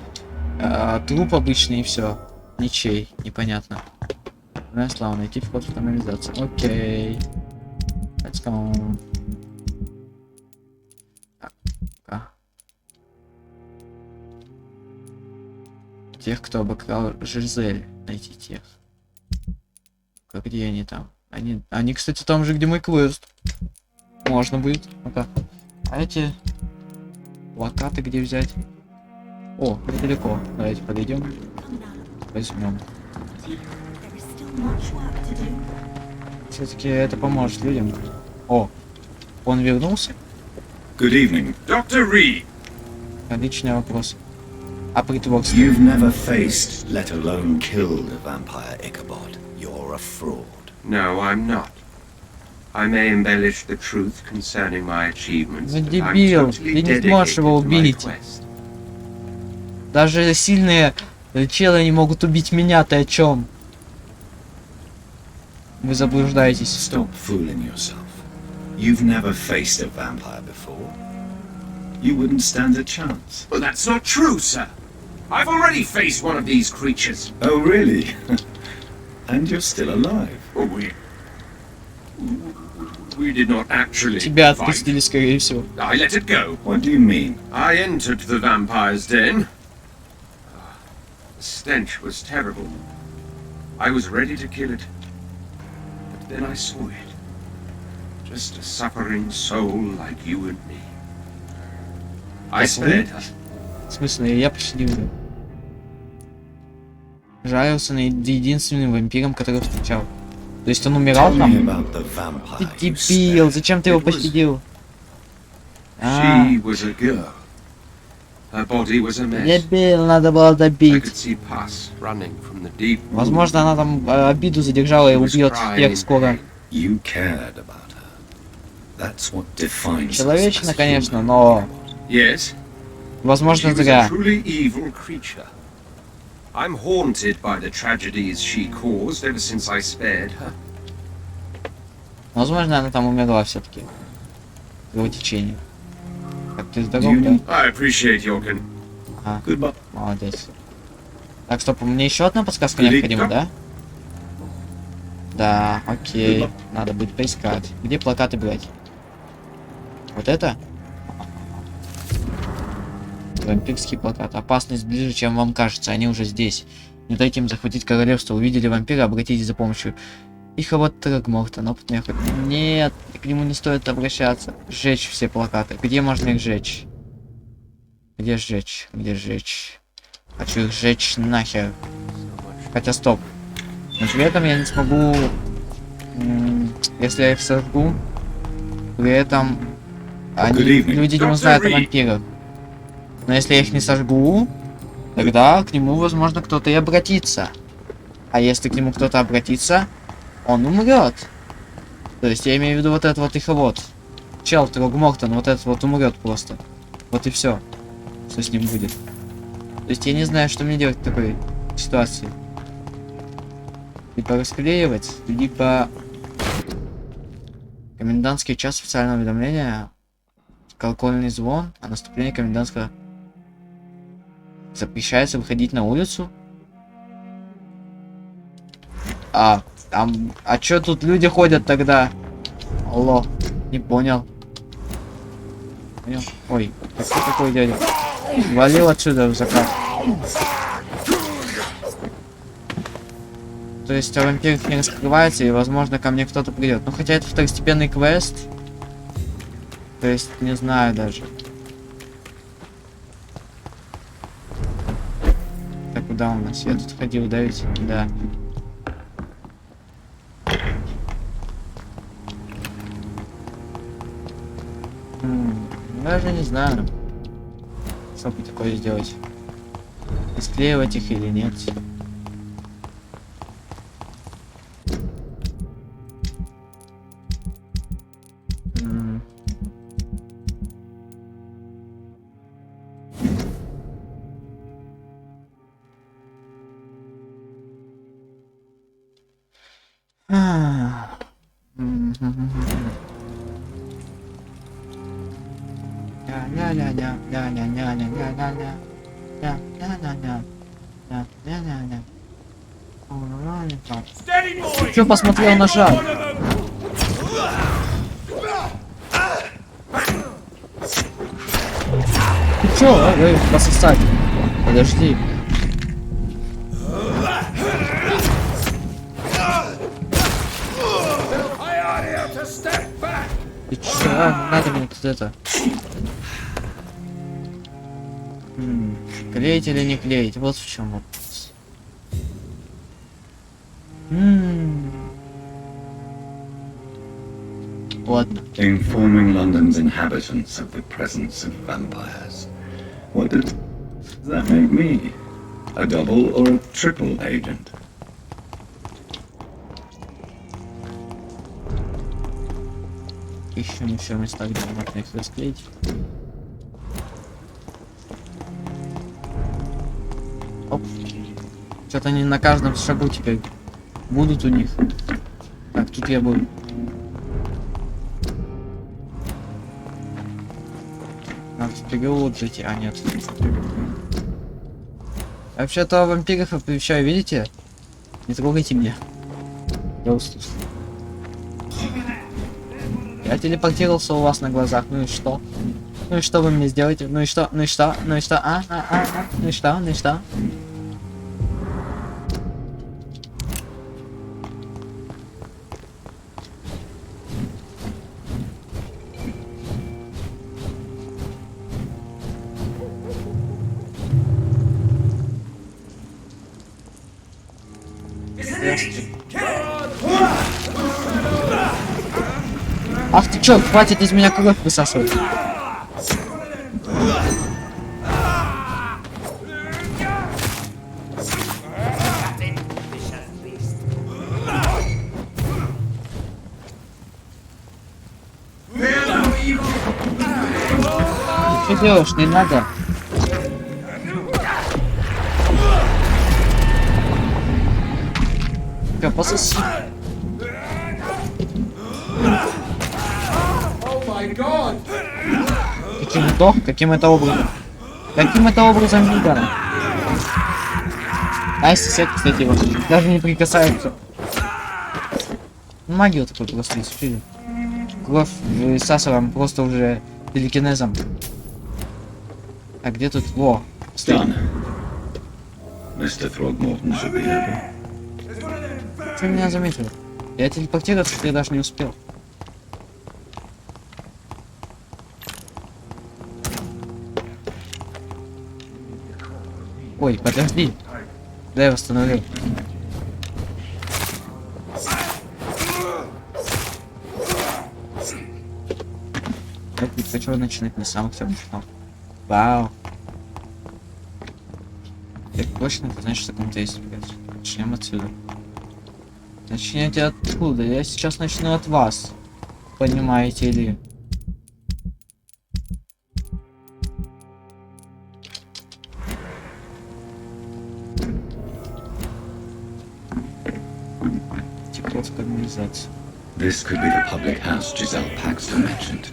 Труп обычный и все. Ничей, непонятно. Ну, слава, найти вход в канализацию. Окей. Let's go. Так. Тех, кто обокрал Жизель. Найти тех. Где они там? Они, кстати, там же, где мой квест. Можно будет. Ну-ка. А эти плакаты где взять? О, недалеко. Давайте подойдем. Возьмем. Все-таки это поможет людям. О, он вернулся? Good evening. Dr. Reed! Отличный вопрос. А притворство? You've never faced, let alone killed a vampire, Ichabod. You're a fraud. No, I'm not. I may embellish the truth concerning my achievements, Ну, but I'm дебил, totally ты не сможешь dedicated его to my убить. quest. Даже сильные челы не могут убить меня, ты о чем? Вы заблуждаетесь. Stop fooling yourself. You've never faced a vampire before. You wouldn't stand a chance. Well, that's not true, sir. I've already faced one of these creatures. Oh, really? And you're still alive. Oh, we did not actually Тебя fight. отпустили, скорее всего. I let it go. What do you mean? I entered the vampire's den. The stench was terrible. I was ready to kill it. But then I saw it. Just a suffering soul like you and me. I spared her. В смысле, я почти не убил. Жарился над единственным вампиром, которого встречал. То есть он умирал Tell me там? about the vampire Ты you дебил, spared. зачем ты его It was- пощадил? She was a girl. Her body was a mess. Дебил, надо было I добить. could see pus running from the deep wound. Возможно, она там обиду задержала и She was убьет crying всех in скоро. pain. You cared about her. That's what defines us Человечно, as конечно, human. но Yes, возможно she was a зря. truly evil creature. I'm haunted by the tragedies she caused ever since I spared her. Возможно, она там умерла все-таки. Кровотечение. Как ты здоров, You да? need- I appreciate your Ага, Goodbye. молодец. Так, стоп, мне еще одна подсказка Велика. необходима, да? Да, окей. Надо будет поискать. Где плакаты брать? Вот это? Вампирский плакат. Опасность ближе, чем вам кажется. Они уже здесь. Не дайте им захватить королевство. Увидели вампира, обратитесь за помощью. Их вот Трагмортон, опытный охотник. Нет, к нему не стоит обращаться. Сжечь все плакаты. Где можно их сжечь? Где сжечь? Где сжечь? Хочу их сжечь нахер. Хотя стоп. Но при этом я не смогу... Если я их сожгу, при этом Good evening. люди не Dr. узнают о Reed. вампирах. Но если я их не сожгу, тогда к нему, возможно, кто-то и обратится. А если к нему кто-то обратится, он умрет. То есть я имею в виду вот этот вот их вот. Чел Трогмортон, вот этот вот умрет просто. Вот и все. Что с ним будет. То есть я не знаю, что мне делать в такой ситуации. Либо расклеивать, либо... Комендантский час, официальное уведомление. Колокольный звон о наступлении комендантского. Запрещается выходить на улицу. А чё тут люди ходят тогда? Алло, не понял. Понял? Ой, какой дядя. Валил отсюда в закат. То есть о вампирах не раскрывается, и возможно ко мне кто-то придет. Ну хотя это второстепенный квест. То есть не знаю даже. Так, куда у нас? Я тут ходил, да ведь? Да. Даже не знаю. Что бы такое сделать? Склеивать их или нет? Чё посмотрел на шаг? Ты чё, пососать? Подожди. Ты чё, надо мне тут это. Клеить или не клеить? Вот в чем вопрос. Ладно. Informing London's inhabitants of the presence of vampires. What did... Does that make me a double or a triple agent? Еще не все места, где можно их расклеить. Оп. Что-то они на каждом шагу теперь будут у них. Так, тут я буду. Надо в переулок зайти. А, нет. Вообще-то вампиров оповещаю, видите? Не трогайте меня. Я услышал. Я телепортировался у вас на глазах. Ну и что? Ну и что вы мне сделаете? Ну и что? Ну и что? Ну и что? Ну и что? Ну и что? Ах ты чё, хватит из меня кровь высасывать. Что делаешь? Не надо. Чё, пососи. Каким это? Каким это образом? Каким это образом видно? А сосед, кстати, вот даже не прикасается. Магию такой просто изучили. Кровь высасываем просто уже телекинезом. А где тут? Во. Done. Mr. Throgmorton should be happy. Что меня заметил? Я телепортироваться, что я даже не успел. Ой, подожди. Да, я восстановлю. Я хочу начинать на самых все начинал. Вау. Так точно, это значит, что кому-то есть спец. Начнем отсюда. Начните откуда? Я сейчас начну от вас. Понимаете ли? Тепло в канализации. This could be the public house Giselle Paxton mentioned.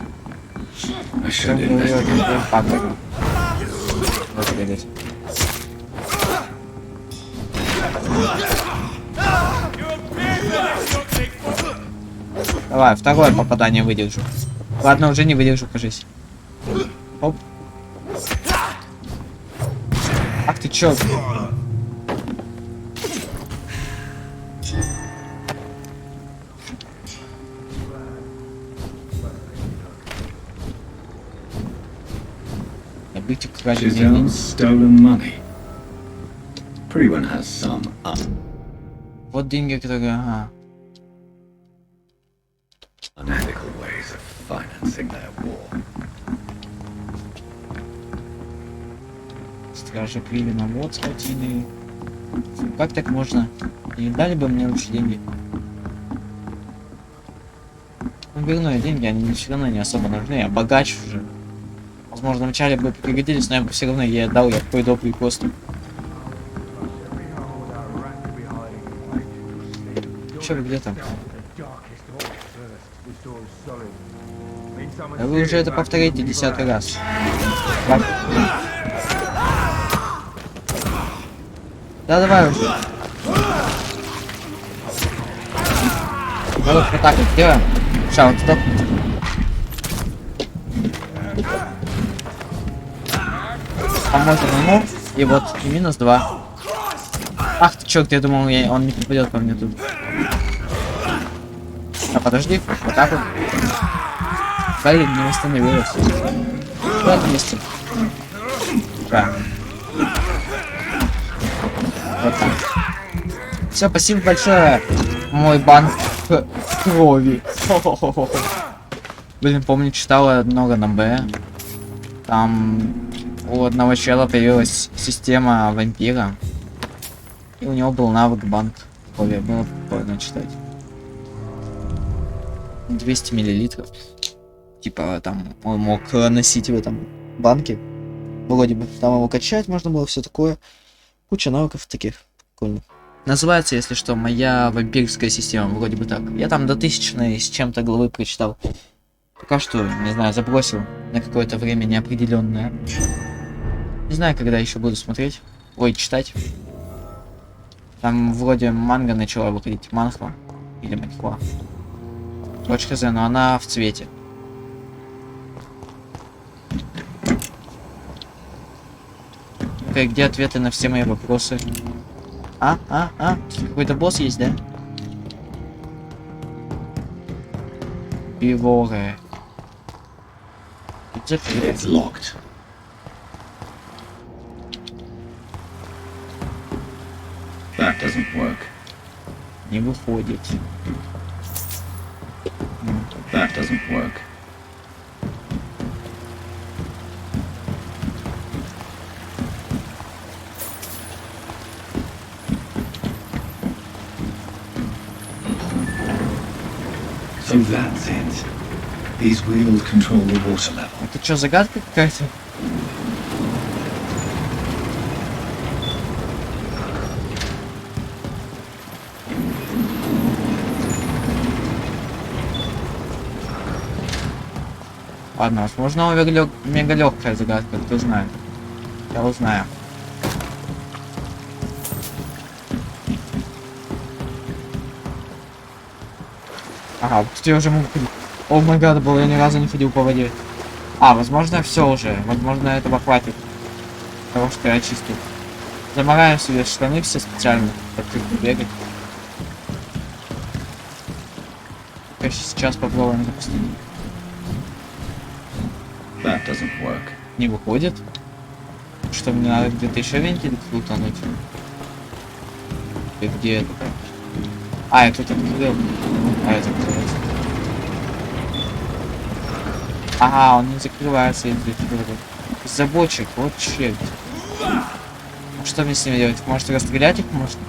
I Что should investigate. Давай, второе попадание выдержу. Ладно, уже не выдержу, кажись. Оп. Ах ты чё? Добыть украденные деньги. Giselle's stolen money. Everyone has some Вот деньги, которые... Ага. unethical ways of financing their war. Стражи Кривина, вот скотины. Как так можно? Не дали бы мне лучше деньги? Ну, верну я деньги, они мне все равно не особо нужны, я богач уже. Возможно, вначале бы пригодились, но я бы все равно ей отдал, я такой добрый поступ. Чё вы где там? Да вы уже это повторяете 10-й раз. Так. Да давай уже. Вот так вот делаем. Сейчас вот стоп. Поможем ему. И вот и минус 2. Ах ты черт, я думал, он не попадет по мне тут. А подожди, вот так вот. Блин, не восстановилось. Куда вместе? Да. Вот так. Все, спасибо большое, мой банк крови. Блин, помню, читала много на Б. Там у одного чела появилась система вампира. И у него был навык банк. Ой, было прикольно читать. 200 миллилитров. Типа там он мог носить в этом банке. Вроде бы там его качать можно было, все такое. Куча навыков таких. Прикольно. Называется, если что, моя вампирская система. Вроде бы так. Я там до 1000 с чем-то главы прочитал. Пока что, не знаю, забросил на какое-то время неопределенное. Не знаю, когда еще буду смотреть. Ой, читать. Там вроде манга начала выходить. Манхва. Или манхва. Точка З, но она в цвете. Окей, где ответы на все мои вопросы? Какой-то босс есть, да? Пиворы. It's locked. That doesn't work. Не выходит. That doesn't work. So that's it. These wheels control the water level. Это что, загадка какая-то? Ладно, возможно, мега легкая загадка, кто знает. Я узнаю. Ага, вот тут я уже могу ходить. О май гад, был, я ни разу не ходил по воде. Возможно, все уже. Возможно, этого хватит. Того, что я очистил. Замараем себе штаны все специально, чтобы бегать. Сейчас попробуем запустить. That doesn't work. Не выходит. Что мне надо где-то еще вентиль крутануть? И где это? Я тут открыл. Это открывается. Ага, он не закрывается из-за из-за бочек, вот черт. Что мне с ними делать? Может расстрелять их можно?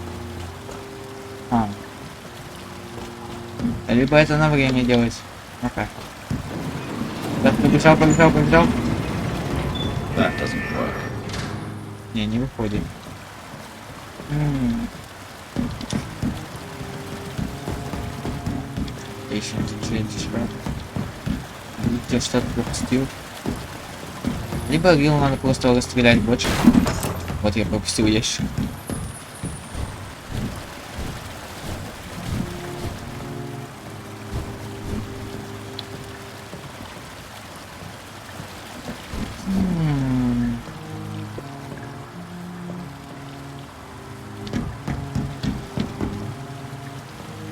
Либо это на время делать. Ну-ка. Да, побежал. That doesn't work. Не выходит. Еще я что-то пропустил. Либо Рил надо просто расстрелять бочек. Вот я пропустил ящик.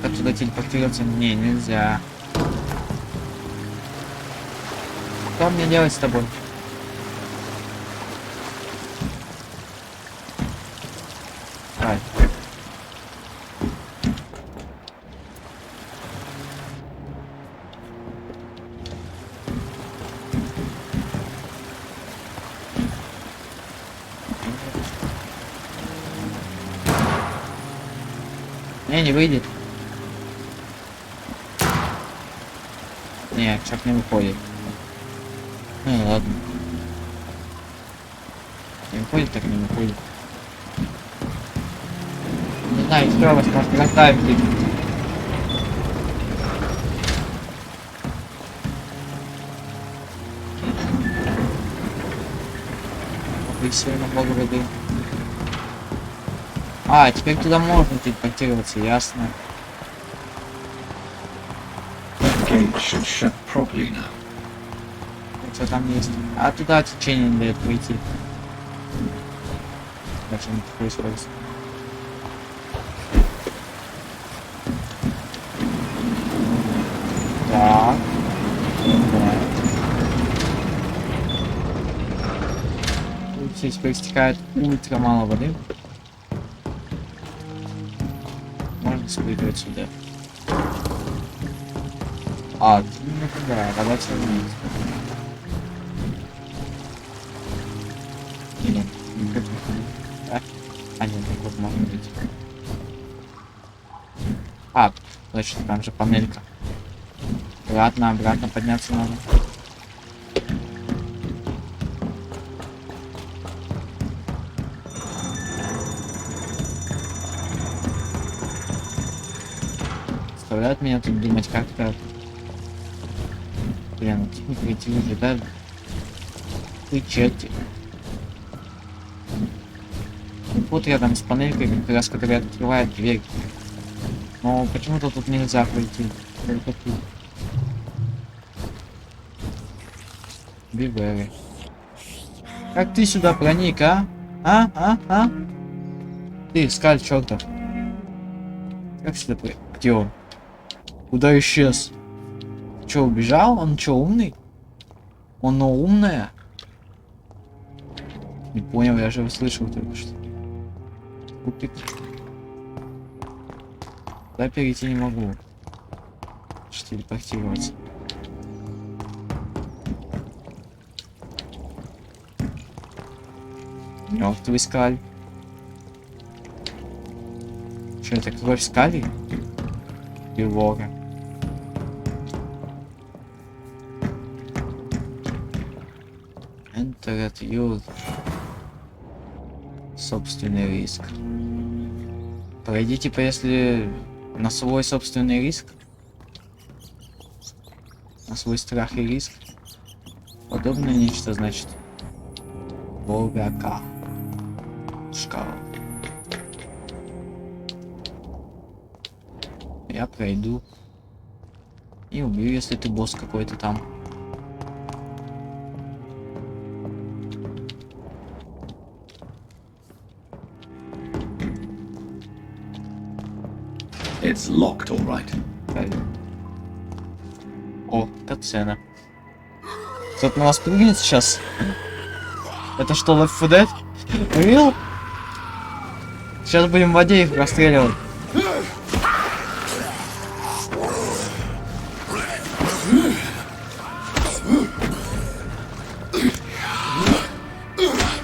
Как туда телепортироваться? Не, нельзя. Что мне делать с тобой? Ай. Не выйдет. Не, чак не выходит. Ну ладно. Не выходит, так не выходит. Не знаю, что вас может расставить. Сильно много воды. Теперь туда можно телепортироваться, ясно. Gate should shut properly now. Что там есть? Туда течение не дает выйти. Зачем это происходит? Так. Здесь теперь стекает ультра мало воды. Можно спрыгивать сюда. Да, вода все вниз. тут может быть? А, точно, там же панелька. Обратно подняться надо. Заставляет меня тут думать как-то. Блин, не прийти уже, да? Вы черти. Вот рядом с панелькой, как раз которая открывает дверь. Но почему-то тут нельзя пройти. Только тут. Биверы. Как ты сюда проник, а? А? Ты, скаль, чертов. Как сюда проник? Где он? Куда исчез? Че, убежал? Он че, умный? Он умная? Не понял, я же услышал только что. Купик. Туда перейти не могу. Что телепортироваться. Мертвый скаль. Что это, кровь скали? Белора. Enter at your собственный риск. Пройди, типа, если на свой собственный риск. На свой страх и риск. Подобное нечто значит. Волгака. Шкала. Я пройду. И убью, если ты босс какой-то там. It's locked, all right. О, катсцена. Кто-то на нас прыгнет сейчас. Это что, Left 4 Dead? Real? Сейчас будем в воде их расстреливать.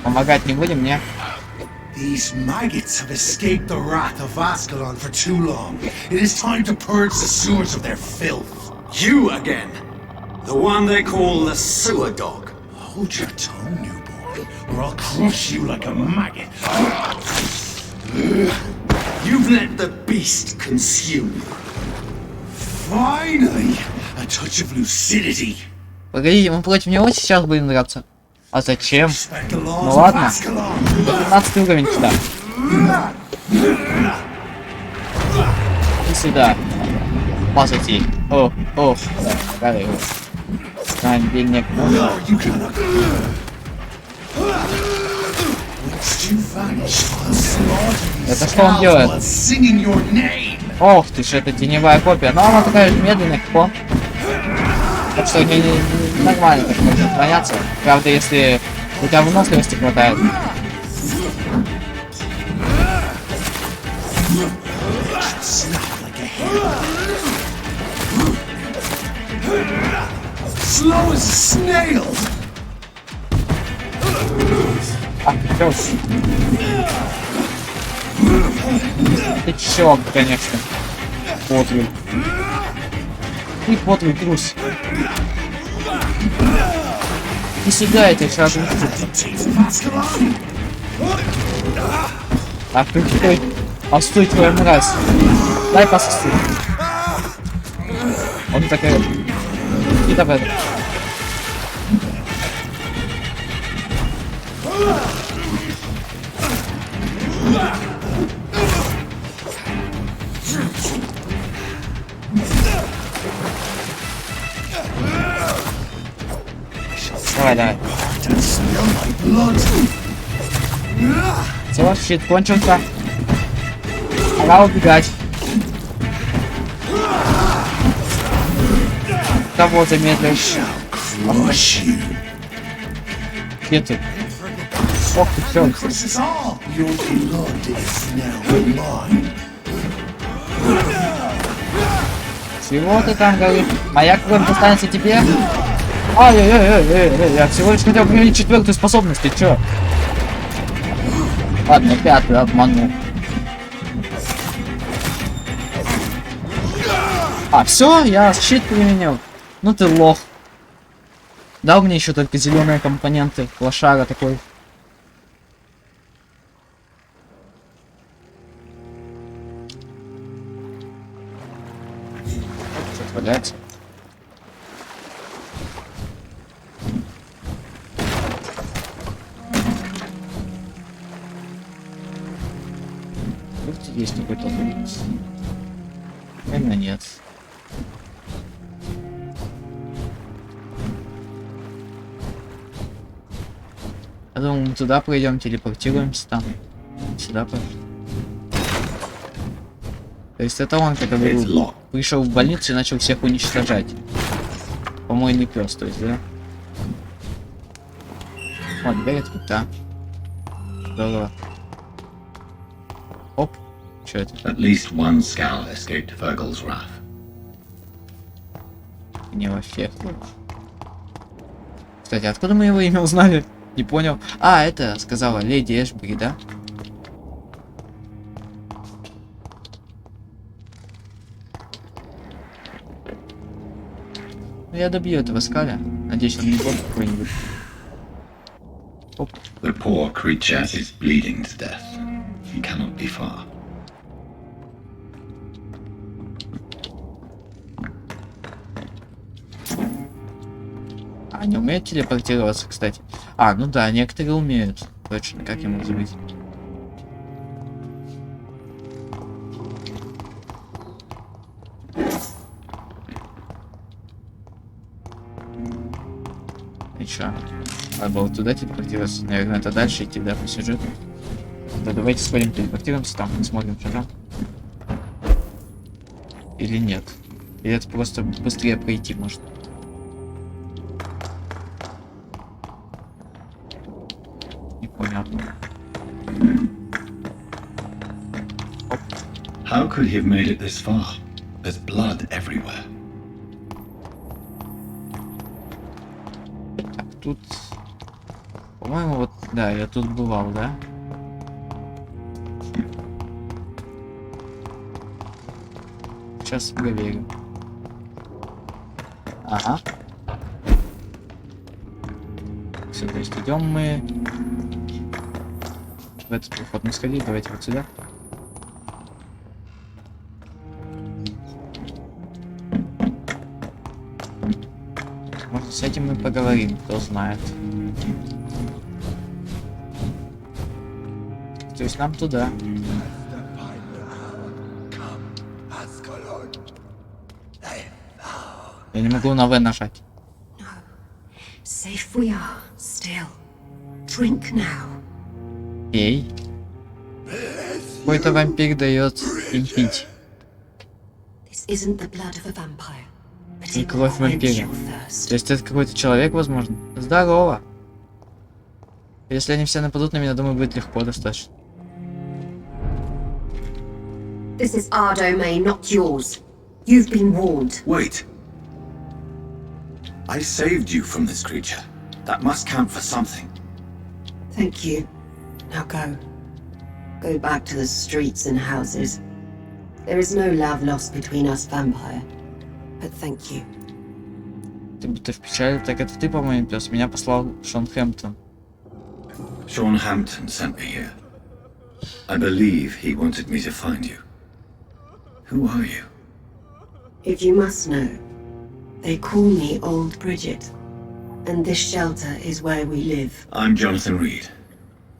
Помогать не будем, не? These maggots have escaped the wrath of Ascalon for too long. It is time to purge the sewers of their filth. You again! The one they call the sewer dog. Hold your tongue, new boy, or I'll crush you like a maggot. You've let the beast consume you. Finally, a touch of lucidity. Погодите, мы против него сейчас будем драться. А зачем? Respect the Ну laws of ладно. Ascalon. 15 уровень сюда. И сюда. Пасати. О, да, его. Стань, денег. No, you cannot. Once you vanish, I'll slaughter you Это что он делает? while singing your name. Ох ты ж, это теневая копия. Но она такая же медленная, как он. Так что нормально так можно сохраняться. Правда, если у тебя выносливости хватает. Snap like a hair. Slow as a snail. А, чё? Ты чё, конечно. Потлый. Ты потлый трус. И сюда это сейчас. Dictates of Ascalon. А ты стой. А стой, твоя мразь. Дай пососу. Он такой. И давай. Давай. To smell my blood. Все, щит кончился. Пора убегать. Кого замедлил? Crush you. Где ты? Ох ты, все. This is all. Your blood is now mine. Чего ты там говоришь? Моя кровь достанется тебе? Ай-яй-яй-яй-яй, я всего лишь хотел применить 4-ю способность, ты чё? Ладно, 5-ю обманул. А, все, я щит применил. Ну ты лох. Дал мне еще только зеленые компоненты. Лошара такой. Что валяется? Тут есть какой-то лут. Наверное, нет. Я думаю, мы туда пойдем, телепортируемся там. Сюда пойдем. То есть это он, когда пришел в больницу и начал всех уничтожать. По-моему, пес, то есть, да? Вот, дверь открыта. Здорово. Оп. Что это? At least one Skal escaped Fergal's wrath. Гневофект. Кстати, откуда мы его имя узнали? Не понял. А, это сказала леди Эшбри, да? Ну, я добью этого Скаля. Надеюсь, он не бот какой-нибудь. Оп. The poor creature is bleeding to death. He cannot be far. Они умеют телепортироваться, кстати. А, ну да, некоторые умеют. Точно, как я мог забыть. И чё? Надо было туда телепортироваться. Наверное, это дальше идти, да, по сюжету. Да, давайте сходим, телепортируемся там, посмотрим, что там. Или нет. Или это просто быстрее пройти может. Непонятно. How could he have made it this far? There's blood everywhere. Так, тут... По-моему, вот... Да, я тут бывал, да? Сейчас проверим. Ага. Все, то есть идем мы... В этот проход не сходить, давайте вот сюда. Может, с этим мы поговорим, кто знает. То есть нам туда. Я не могу на В нажать. Safe we are, still. Drink now. Пей. Какой-то вампир дает им пить. This isn't the blood of a vampire, but И it will кровь quench вампира. your thirst. То есть это какой-то человек, возможно? Здорово. Если они все нападут на меня, думаю, будет легко достаточно. This is our domain, not yours. You've been warned. Wait. I saved you from this creature. That must count for something. Thank you. Now go. Go back to the streets and houses. There is no love lost between us, vampire. But thank you. Ты будто в печали, так это ты, по-моему, пес. Меня послал Шон Хэмптон. Sean Hampton sent me here. I believe he wanted me to find you. Who are you? If you must know, they call me Old Bridget. And this shelter is where we live. I'm Jonathan Reed.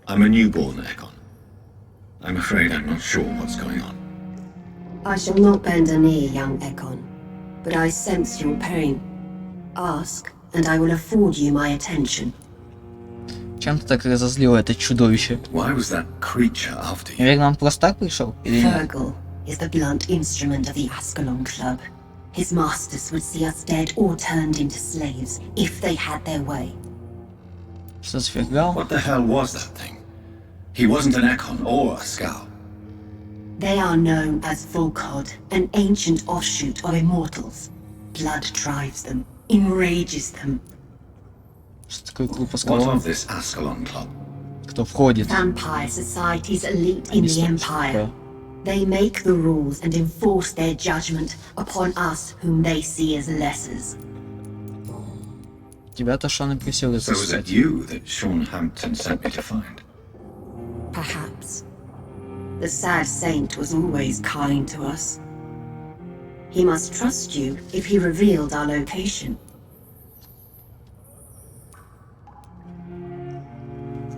I'm a newborn Egon. I'm afraid I'm not sure what's going on. I shall not bend a knee, young Ekon. But I sense your pain. Ask, and I will afford you my attention. Чем ты так разозлила это чудовище? Why was that creature after you? Наверное, он просто так пришел? Или нет? Fergal is the blunt instrument of the Ascalon Club. His masters would see us dead or turned into slaves if they had their way. Что за фигал? What the hell was that thing? He wasn't an Ekon or a Skal. They are known as Volkod, an ancient offshoot of immortals. Blood drives them, enrages them. Что такое клуб What Аскалон? of this Ascalon Club? Кто входит? Vampire society's elite in Они the что Empire. такое? They make the rules and enforce their judgment upon us whom they see as lessers. Тебя-то Шон и просил So was it защищать. you that Sean Hampton sent me to find? Perhaps. The sad saint was always kind to us. He must trust you if he revealed our location.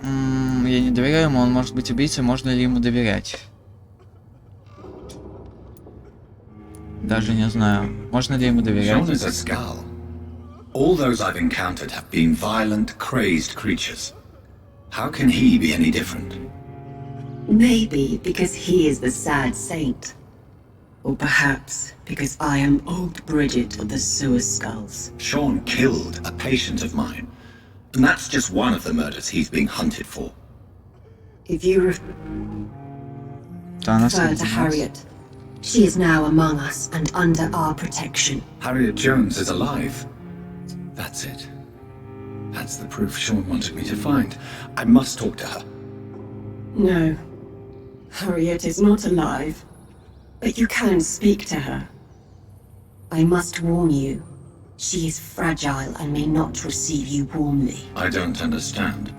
Я не доверяю ему, он может быть убийцей, можно ли ему доверять? Даже не знаю, можно ли ему доверять. Sean is a skull. All those I've encountered have been violent, crazed creatures. How can he be any different? Maybe because he is the sad saint. Or perhaps because I am old Bridget of the Sewer Skulls. Sean killed a patient of mine. And that's just one of the murders he's being hunted for. If you Да, она refer to следит за нас. Harriet, she is now among us and under our protection. Harriet Jones is alive. That's it. That's the proof Sean wanted me to find. I must talk to her. No, Harriet is not alive. But you can speak to her. I must warn you, she is fragile and may not receive you warmly. I don't understand.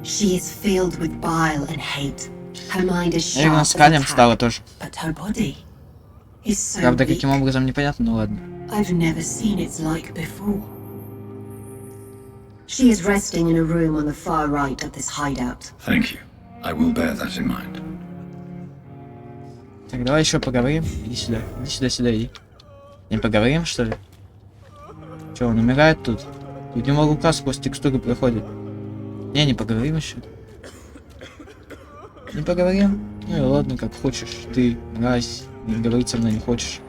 She is filled with bile and hate. Her mind is Я его sharp as a скалем стало tack, тоже. but her body is so Правда, weak. каким образом, непонятно, ну ладно. I've never seen its like before. She is resting in a room on the far right of this hideout. Thank you. I will bear that in mind. Так, давай еще поговорим. Иди сюда, сюда, иди. Не поговорим, что ли? Че, он умирает тут? Тут его рука сквозь текстуры проходит. Не поговорим еще. Не поговорим? Ну и ладно, как хочешь. Ты, мразь, и говорить со мной не хочешь.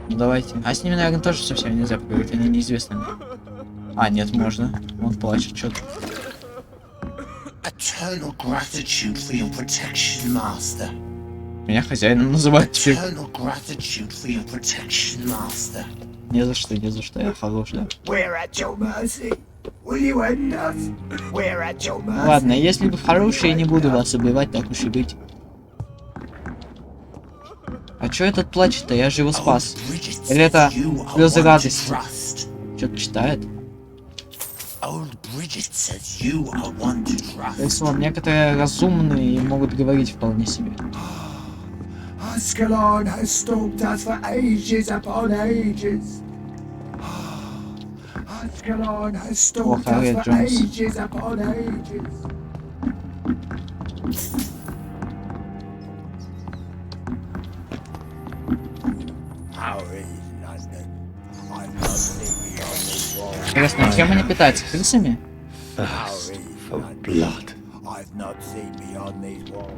Ну давайте. А с ними, наверное, тоже совсем нельзя поговорить, они неизвестны мне. А, нет, можно. Он плачет, что-то. Eternal gratitude for your protection, Master. Меня хозяином называют теперь. Eternal gratitude for your protection, Master. Не за что, я хорош, да. We're at your mercy. Will you end us? We're at your mercy. Ладно, если вы хорошие, не буду вас убивать, так уж и быть. А чё этот плачет-то? Я же его спас. Или это слезы радости? Что-то читает? То есть вон, некоторые разумные и могут говорить вполне себе. Ascalon has stalked us for ages upon ages. Ascalon has stalked us Harriet for Jones. ages upon ages. Интересно, чем они питаются? Крысами? Thirst for blood. I've not seen beyond these walls.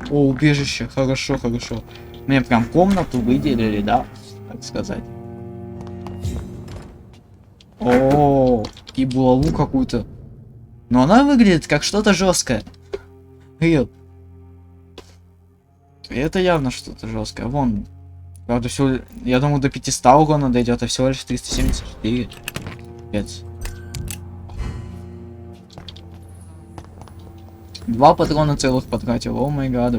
О, убежище. Хорошо, хорошо. Мне прям комнату выделили, да? Так сказать. О, и булаву какую-то. Но она выглядит как что-то жесткое. Эй. Это явно что-то жесткое. Вон. Правда, все. Я думаю, до 500 урона дойдет, а всего лишь 374. Пец. 2 патрона целых потратил. О май гад.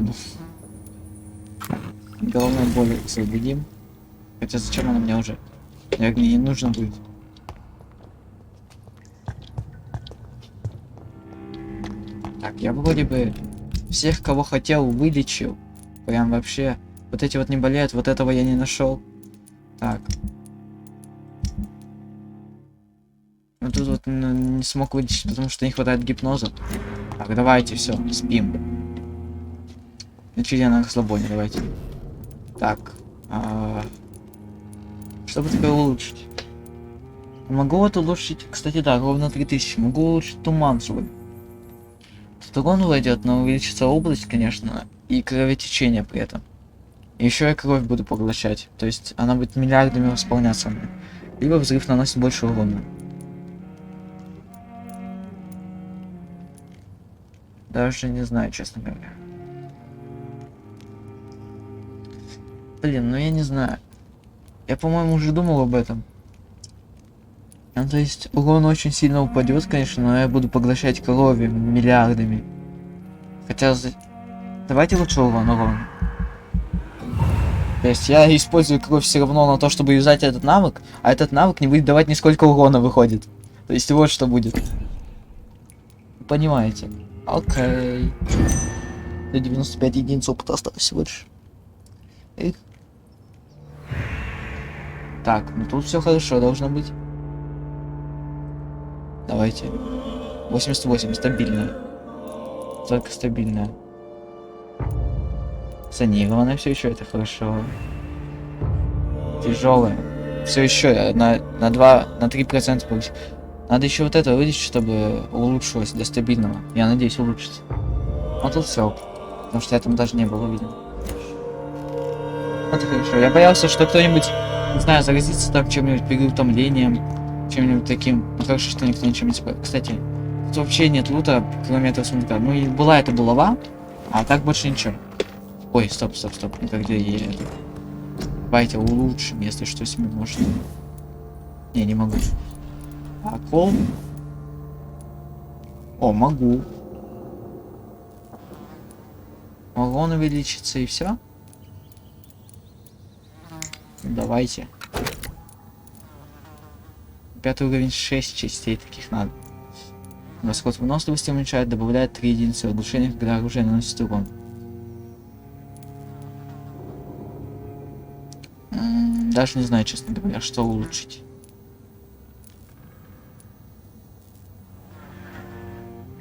Головная боль освободим. Хотя зачем она мне уже? Наверное, не нужно будет. Так, я вроде бы всех, кого хотел, вылечил. Прям вообще. Вот эти вот не болеют, вот этого я не нашел. Так. Ну тут вот не смог вылечить, потому что не хватает гипноза. Так, давайте, все, спим. Начали на расслабоне, давайте. Так. Что бы такое улучшить? Могу вот улучшить, кстати, да, ровно 3000. Могу улучшить туман свой. Тут урон войдет, но увеличится область, конечно, и кровотечение при этом. Еще я кровь буду поглощать, то есть она будет миллиардами восполняться. Либо взрыв наносит больше урона. Даже не знаю, честно говоря. Блин, ну я не знаю. Я, по-моему, уже думал об этом. Ну, то есть урон очень сильно упадет, конечно, но я буду поглощать крови миллиардами. Хотя... Давайте лучше урон. То есть я использую кровь все равно на то, чтобы юзать этот навык, а этот навык не будет давать нисколько урона выходит. То есть вот что будет. Понимаете? Окей. 95 единиц опыта осталось всего лишь. Эх. Так, ну тут все хорошо должно быть. Давайте. 88, стабильная. Только стабильная. Санированная все еще, это хорошо. Тяжелая. Все еще на 3% повысить. Надо еще вот это вылечить, чтобы улучшилось до стабильного. Я надеюсь, улучшится. А тут все. Потому что я там даже не было, видимо. Это хорошо. Я боялся, что кто-нибудь, не знаю, заразится там чем-нибудь, переутомлением, чем-нибудь таким. Ну, хорошо, что никто ничем не спорит. Кстати, тут вообще нет лута, кроме этого сундука. Ну и была эта булава, а так больше ничего. Ой, стоп. Никогда я это... Давайте улучшим, если что себе можно. Не могу. А кол? О, могу. Могу он увеличиться и все? Давайте. 5 уровень 6 частей таких надо. Расход выносливости уменьшает, добавляет 3 единицы оглушения, когда оружие наносит урон. Даже не знаю, честно говоря, что улучшить.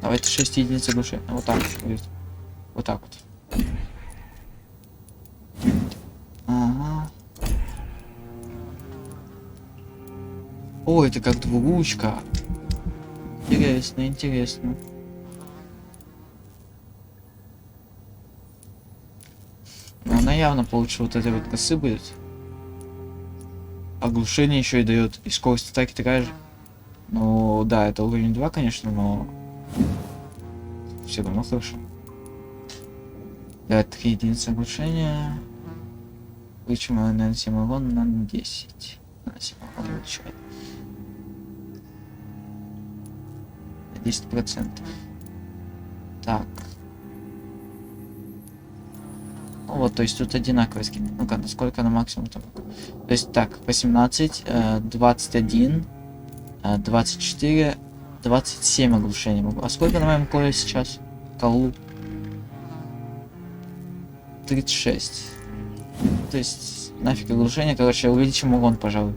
Давайте 6 единиц оглушения. Вот так будет. Вот так вот. Ага. О, это как двуручка. Интересно. Но она явно получше вот этой вот косы будет. Оглушение еще и дает. И скорость атаки такая же. Ну да, это уровень 2, конечно, но все равно хорошо. Да, 3 единицы оглушения. Почему наносим урон на 10. Наносим урон улучшает. На 10%. Так. Ну вот, то есть тут одинаково скин. Ну-ка, насколько на максимум там. То есть так, 18, 21, 24, 27 оглушений могу. А сколько на моем коле сейчас? Колу? 36. То есть нафиг оглушение, короче, увеличим урон, пожалуй.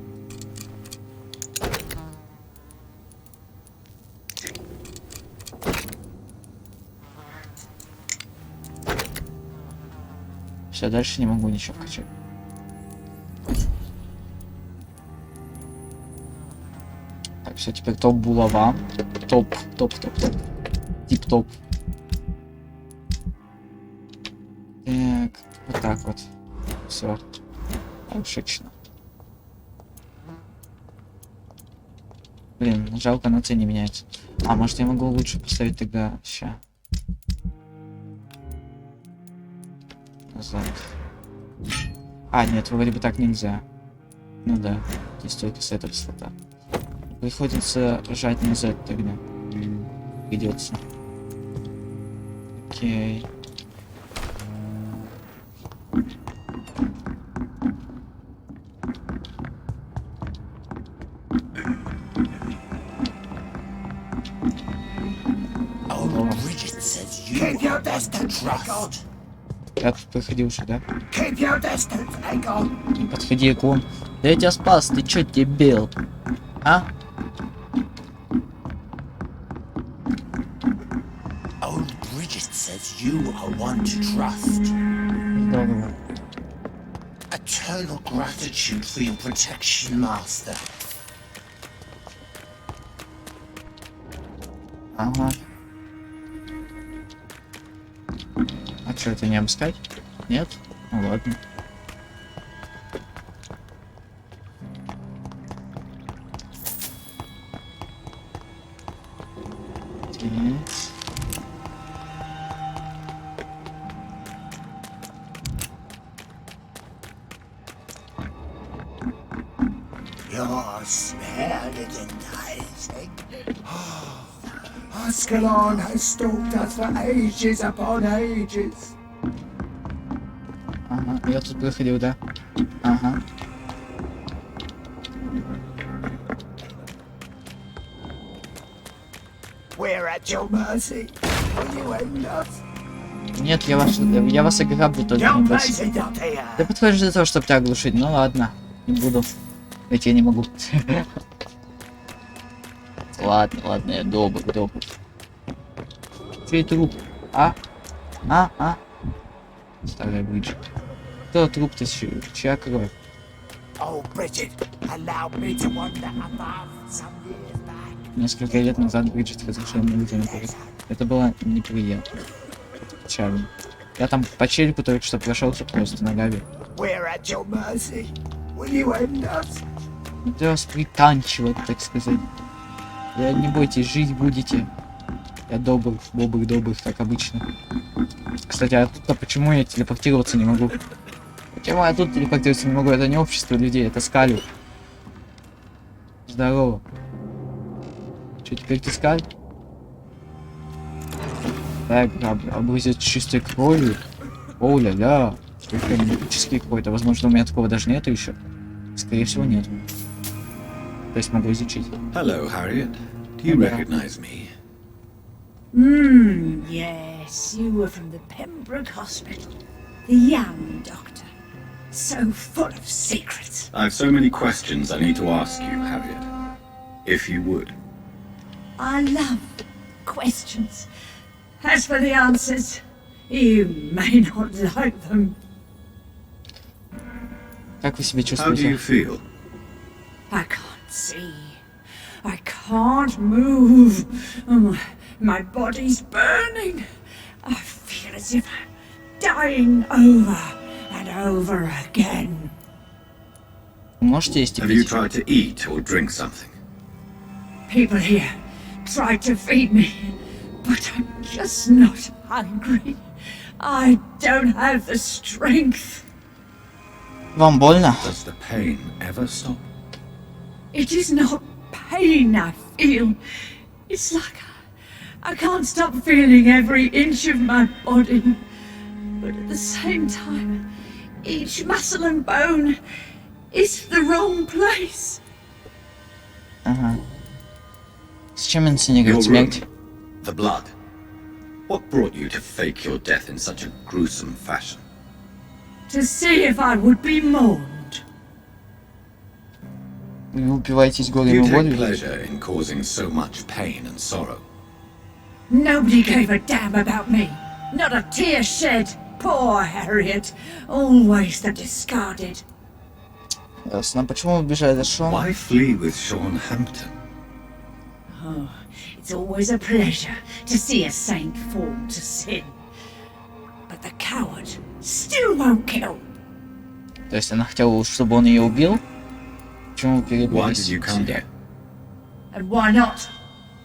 Все, дальше не могу ничего вкачать. Так, все, теперь топ булава. Топ. Тип топ. Так, вот так вот. Все. Отлично. Блин, жалко, на цене меняется. А, может я могу лучше поставить тогда ща. Назад. А, нет, вроде бы так нельзя. Ну да, здесь только с этого слота. Приходится жать на Z тогда. Придется. Окей. Keep your distance, trust. Я тут проходил уже, да? Keep your distance, Egon. Не подходи к он. Да я тебя спас, ты чё дебил? А? Old Bridget says you are one to trust. Здорово. Eternal gratitude for your protection, Master. Ага. А что, это не обыскать? Нет? Ну ладно. Oh, smell it enticing. Ascalon has stalked us for ages upon ages. Ага, я тут проходил, да? Ага. We're at your mercy. Will you end us? Нет, я вас ограблю только не Don't бойся. place it up here. Ты подходишь для того, чтобы тебя оглушить. Ну ладно, не буду. Ведь я не могу. Ладно, я добр. Чей труп? А? Старая бридж. Кто труп-то? Чья кровь? Oh, Bridget, allow me to wander above some years back. Несколько лет назад Бриджит разрешила мне выйти на кровь. Это было неприятно. Печально. Я там по черепу только что прошелся просто ногами. We're at your mercy. Will you end us? Да вас приканчивать, так сказать. Да не бойтесь, жить будете. Я добр, как обычно. Кстати, а тут-то почему я телепортироваться не могу? Почему я тут телепортироваться не могу? Это не общество людей, это Скалю. Здорово. Че, теперь ты Скаль? Так, обрызет чистой кровью. Оля-ля. Только магический какой-то. Возможно, у меня такого даже нету еще. Скорее всего, нет. То есть могу изучить. Hello, Harriet. Do you recognize me? Yes, you were from the Pembroke Hospital. The young doctor. So full of secrets. I've so many questions I need to ask you, Harriet. If you would. I love questions. As for the answers, you may not like them. Как вы себя How do you чувствуете? feel? I can't see. I can't move. Oh, my body's burning. I feel as if I'm dying over and over again. Можете есть и Have you пить? tried to eat or drink something? People here tried to feed me, but I'm just not hungry. I don't have the strength. Вам больно? Does the pain ever stop? It is not pain I feel. It's like I can't stop feeling every inch of my body. But at the same time, each muscle and bone is the wrong place. Ага. С чем Your инсценировать смерть? wound, the blood. What brought you to fake your death in such a gruesome fashion? To see if I would be mourned. Вы упиваетесь горем You и take болью? pleasure in causing so much pain and sorrow. Nobody gave a damn about me. Not a tear shed. Poor Harriet. Always the discarded. Ясно. Почему вы бежали за Шон? Why flee with Sean Hampton? Oh, it's always a pleasure to see a saint fall to sin. But the coward still won't kill. То есть она хотела, чтобы он ее убил? Почему вы Why перебились? did you come here? And why not?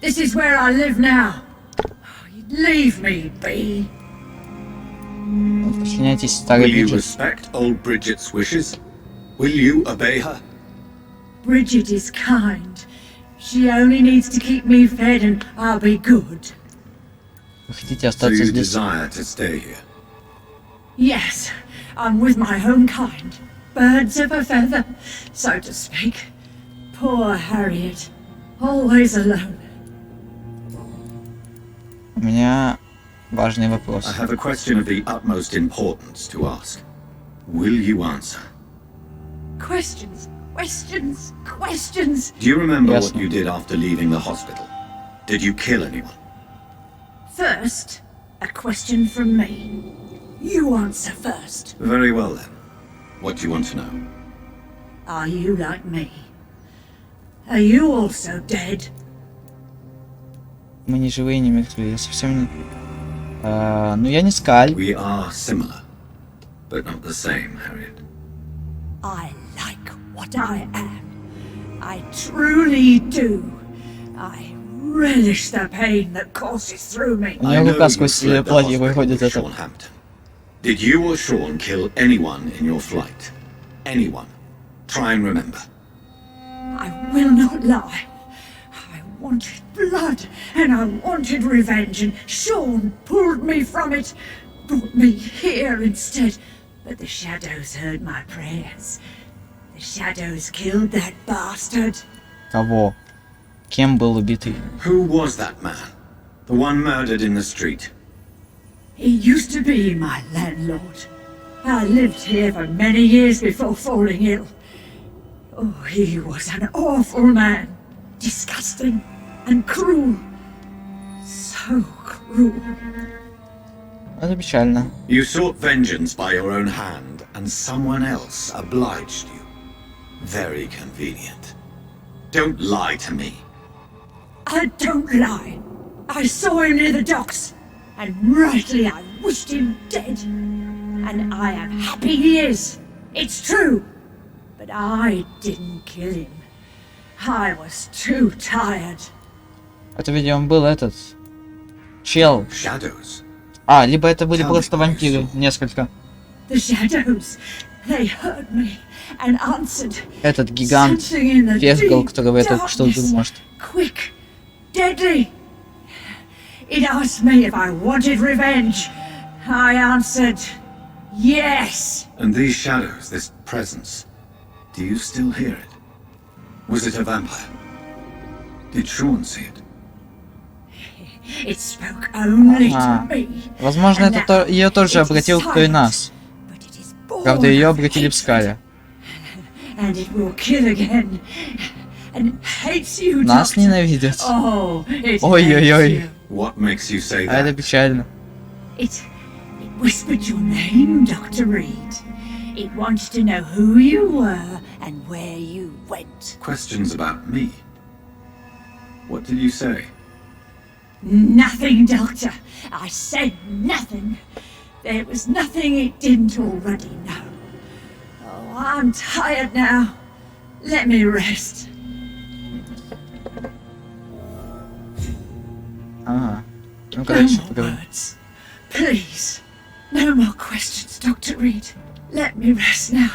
This is where I live now. Leave me be. Подчиняйтесь старой Will you Бриджит. respect old Bridget's wishes? Will you obey her? Bridget is kind. She only needs to keep me fed and I'll be good. Вы хотите So остаться you здесь? desire to stay here? Yes, I'm with my own kind. Birds of a feather, so to speak. Poor Harriet. Always alone. У меня важный I вопрос. have a question of the utmost importance to ask. Will you answer? Questions, questions, questions. Do you remember Yes. what you did after leaving the hospital? Did you kill anyone? First, a question from me. You answer first. Very well then. What do you want to know? Are you like me? Are you also dead? Мы не живые, не мертвые. Я совсем не... ну я не Скаль. We are similar, but not the same, Harriet. I like what I am. I truly do. I relish the pain that courses through me. У нее I know рука you сквозь fled the платье hospital выходит with это. Sean Hampton. Did you or Sean kill anyone in your flight? Anyone? Try and remember. will not lie. I wanted blood, and I wanted revenge, and Sean pulled me from it, brought me here instead. But the shadows heard my prayers. The shadows killed that bastard. Кого? Кем был убитый? Who was that man? The one murdered in the street? He used to be my landlord. I lived here for many years before falling ill. Oh, he was an awful man. Disgusting and cruel. So cruel. Это печально. You sought vengeance by your own hand, and someone else obliged you. Very convenient. Don't lie to me. I don't lie. I saw him near the docks, and rightly I wished him dead. And I am happy he is. It's true. But I didn't kill him. I was too tired. Это, видимо, был этот... Чел. Shadows. А, либо это были просто вампиры. Несколько. The shadows, they heard me and answered. Этот гигант Фергал, которого я только что убил, может. Quick, deadly. It asked me if I wanted revenge. I answered, yes. And these shadows, this presence, do you still hear it? Was it a vampire? Did Sean see it? It spoke only to me. Возможно, это ее тоже обратил кто и нас. Правда, ее обратили в Скале. Нас ненавидят. Ой-ой-ой. What makes you say А that? это печально. It whispered your name, Dr. Reed. It wanted to know who you were and where you went. Questions about me? What did you say? Nothing, Doctor. I said nothing. There was nothing it didn't already know. Oh, I'm tired now. Let me rest. Ага. Ну, No короче, more поговорим. words. Please. No more questions, Dr. Reed. Let me rest now.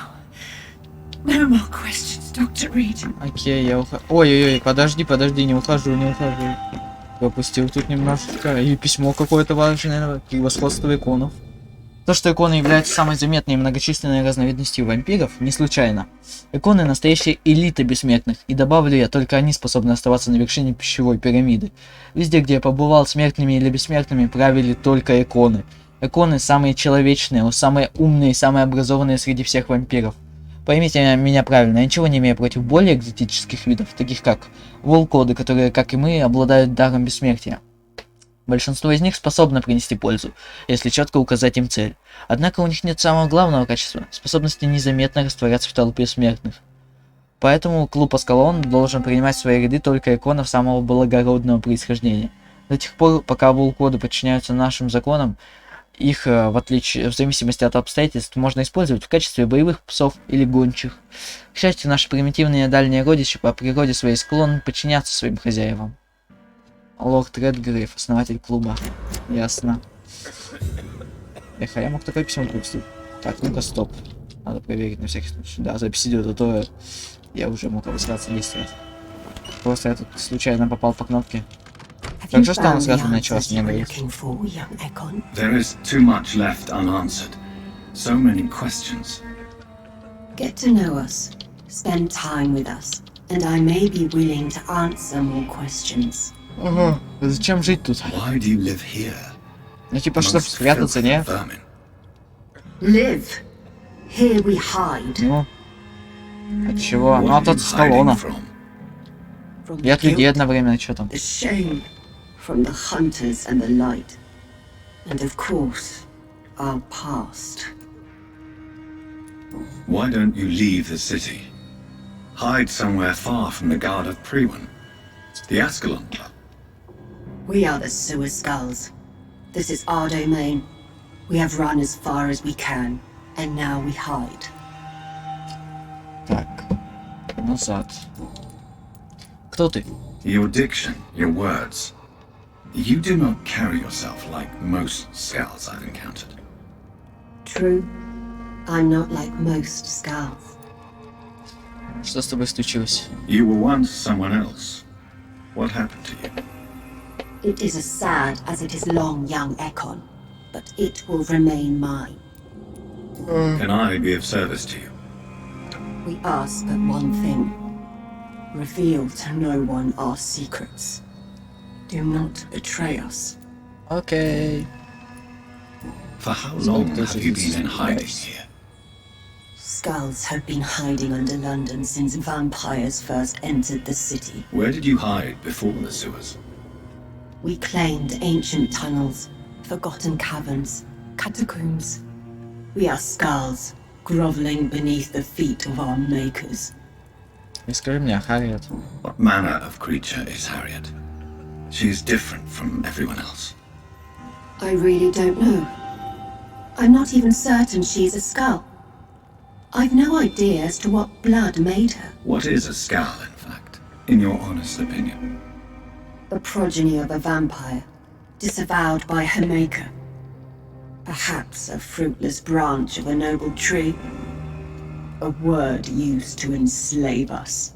No more questions, Dr. Reed. Окей, я ухожу. Ой-ой-ой, подожди, не ухожу. Пропустил тут немножечко. И письмо какое-то важное, превосходство иконов. То, что иконы являются самой заметной и многочисленной разновидностью вампиров, не случайно. Иконы — настоящая элита бессмертных, и добавлю я, только они способны оставаться на вершине пищевой пирамиды. Везде, где я побывал, смертными или бессмертными правили только иконы. Иконы самые человечные, самые умные и самые образованные среди всех вампиров. Поймите меня правильно, я ничего не имею против более экзотических видов, таких как волкоды, которые, как и мы, обладают даром бессмертия. Большинство из них способно принести пользу, если четко указать им цель. Однако у них нет самого главного качества — способности незаметно растворяться в толпе смертных. Поэтому клуб Аскалон должен принимать в свои ряды только иконов самого благородного происхождения. До тех пор, пока волкоды подчиняются нашим законам, их, в зависимости от обстоятельств, можно использовать в качестве боевых псов или гончих. К счастью, наши примитивные дальние родичи по природе своей склонны подчиняться своим хозяевам. Лорд Редгрейв, основатель клуба. Ясно. Эх, а я мог такое письмо пропустить. Так, ну-ка, стоп. Надо проверить на всякий случай. Да, запись идет, а то я уже мог обосраться 10 раз. Просто я тут случайно попал по кнопке. Как же что она сразу начала с меня говорить? There is too much left unanswered. So many questions. Get to know us, spend time with us, and I may be willing to answer more questions. Ага, зачем жить тут? Why do you live here? Ну типа, чтобы Amongst спрятаться, filth не? and vermin? Live. Here we hide. Ну, от чего? What Ну, are от you Сталлона. hiding from? From И от людей guilt, одновременно, что там? the shame, from the hunters and the light. And of course, our past. Why don't you leave the city? Hide somewhere far from the guard of Priwen. The Ascalon Club. We are the Sewer Skulls. This is our domain. We have run as far as we can, and now we hide. Так, назад. Кто ты? Your diction, your words. You do not carry yourself like most Skulls I've encountered. True, I'm not like most Skulls. Что с тобой случилось? You were once someone else. What happened to you? It is as sad as it is long, young Ekon, but it will remain mine. Can I be of service to you? We ask but one thing. Reveal to no one our secrets. Do not betray us. Окей. For how long have you been in hiding here? Skulls have been hiding under London since vampires first entered the city. Where did you hide before the sewers? We claimed ancient tunnels, forgotten caverns, catacombs. We are skulls, groveling beneath the feet of our makers. И скажи мне, Харриет. What manner of creature is Harriet? She is different from everyone else. I really don't know. I'm not even certain she's a skull. I've no idea as to what blood made her. What is a skull, in fact, in your honest opinion? The progeny of a vampire, disavowed by her maker. Perhaps a fruitless branch of a noble tree. A word used to enslave us.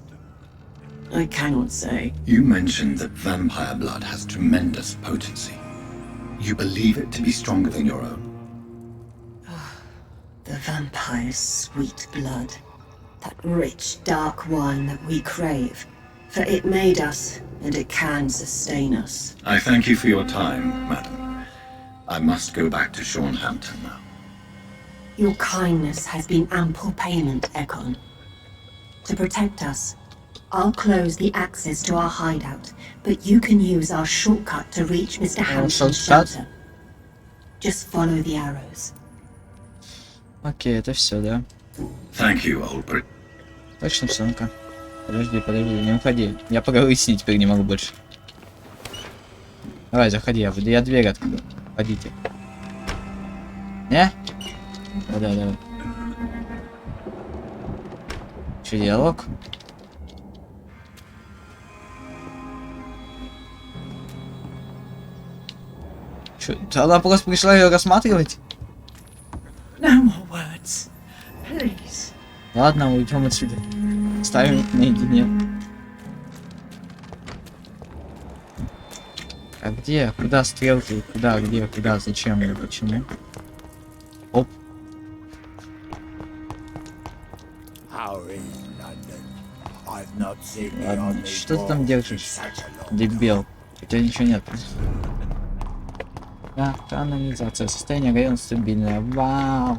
I cannot say. You mentioned that vampire blood has tremendous potency. You believe it to be stronger than your own? The vampire's sweet blood. That rich, dark wine that we crave. For it made us, and it can sustain us. I thank you for your time, madam. I must go back to Shornhampton now. Your kindness has been ample payment, Ekon. To protect us, I'll close the access to our hideout, but you can use our shortcut to reach Mr. Hampton's shortcut? shelter. Just follow the arrows. Окей, это все, да? Thank you, old Brit. Точно все, ну-ка. Подожди, не уходи. Я поговорить теперь не могу больше. Давай, заходи, я дверь открою. Ходите. Не? Да, давай. Че, диалог? Че, она просто пришла ее рассматривать? No more words. Please. Ладно, уйдем отсюда. Ставим их наедине. А где? Куда стрелки? Куда? Где? Куда? Зачем? И почему? Оп. Ладно, что ты там держишь? Дебил. У тебя ничего нет. Да, канализация. Состояние района стабильное. Вау.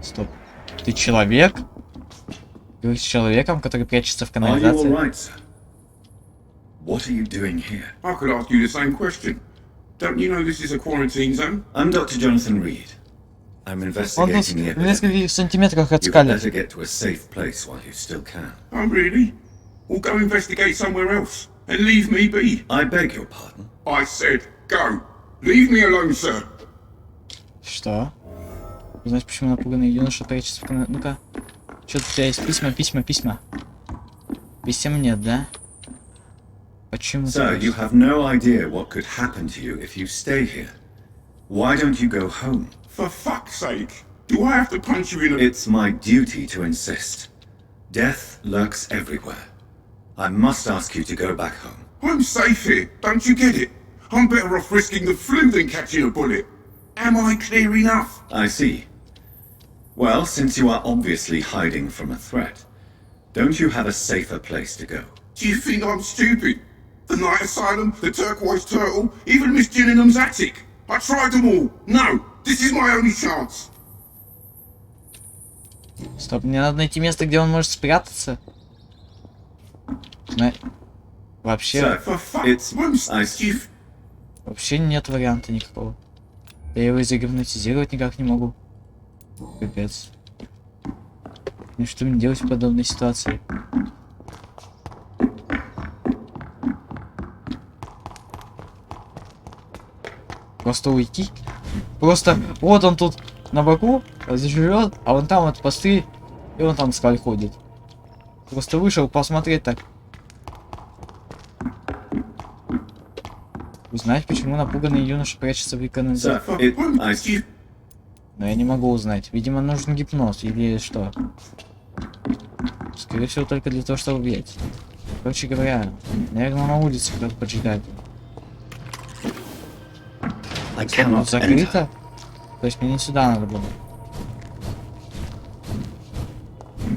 Стоп. Ты человек? Ты с человеком, который прячется в Are you all канализации? right, sir? What are you doing here? I could ask you the same question. Don't you know this is a quarantine zone? I'm Dr. Jonathan Reed. I'm Он тут investigating the в epidemic. нескольких сантиметрах от You'd скали. better get to a safe place while you still can. Oh, really? Well, go investigate somewhere else and leave me be. I beg your pardon. I said go. Leave me alone, sir. Что? Узнать, почему напуганный юноша прячется в канализации. Ну-ка. Что-то у тебя есть письма? Писем нет, да? Почему? Sir, you have no idea what could happen to you if you stay here. Why don't you go home? For fuck's sake. Do I have to punch you in the... It's my duty to insist. Death lurks everywhere. I must ask you to go back home. I'm safe here. Don't you get it? I'm better off risking the flu than catching a bullet. Am I clear enough? I see. Well, since you are obviously hiding from a threat, don't you have a safer place to go? Do you think I'm stupid? The Night Asylum, the Turquoise Turtle, even Miss Gillingham's attic. I tried them all. No, this is my only chance. Стоп, мне надо найти место, где он может спрятаться. Вообще... Sir, For fuck... it's... I... Steve. Вообще нет варианта никакого. Я его загипнотизировать никак не могу. Капец. Ну что мне делать в подобной ситуации? Просто уйти? Просто вот он тут на боку живет, а вон там вот посты, и он там скаль ходит. Просто вышел посмотреть так. Узнать, почему напуганный юноша прячется в канализации. Sir, it... I... Но я не могу узнать. Видимо, нужен гипноз или что. Скорее всего, только для того, чтобы убить. Короче говоря, наверное, на улице кто-то поджигает. Тут закрыто? То есть мне не сюда надо было.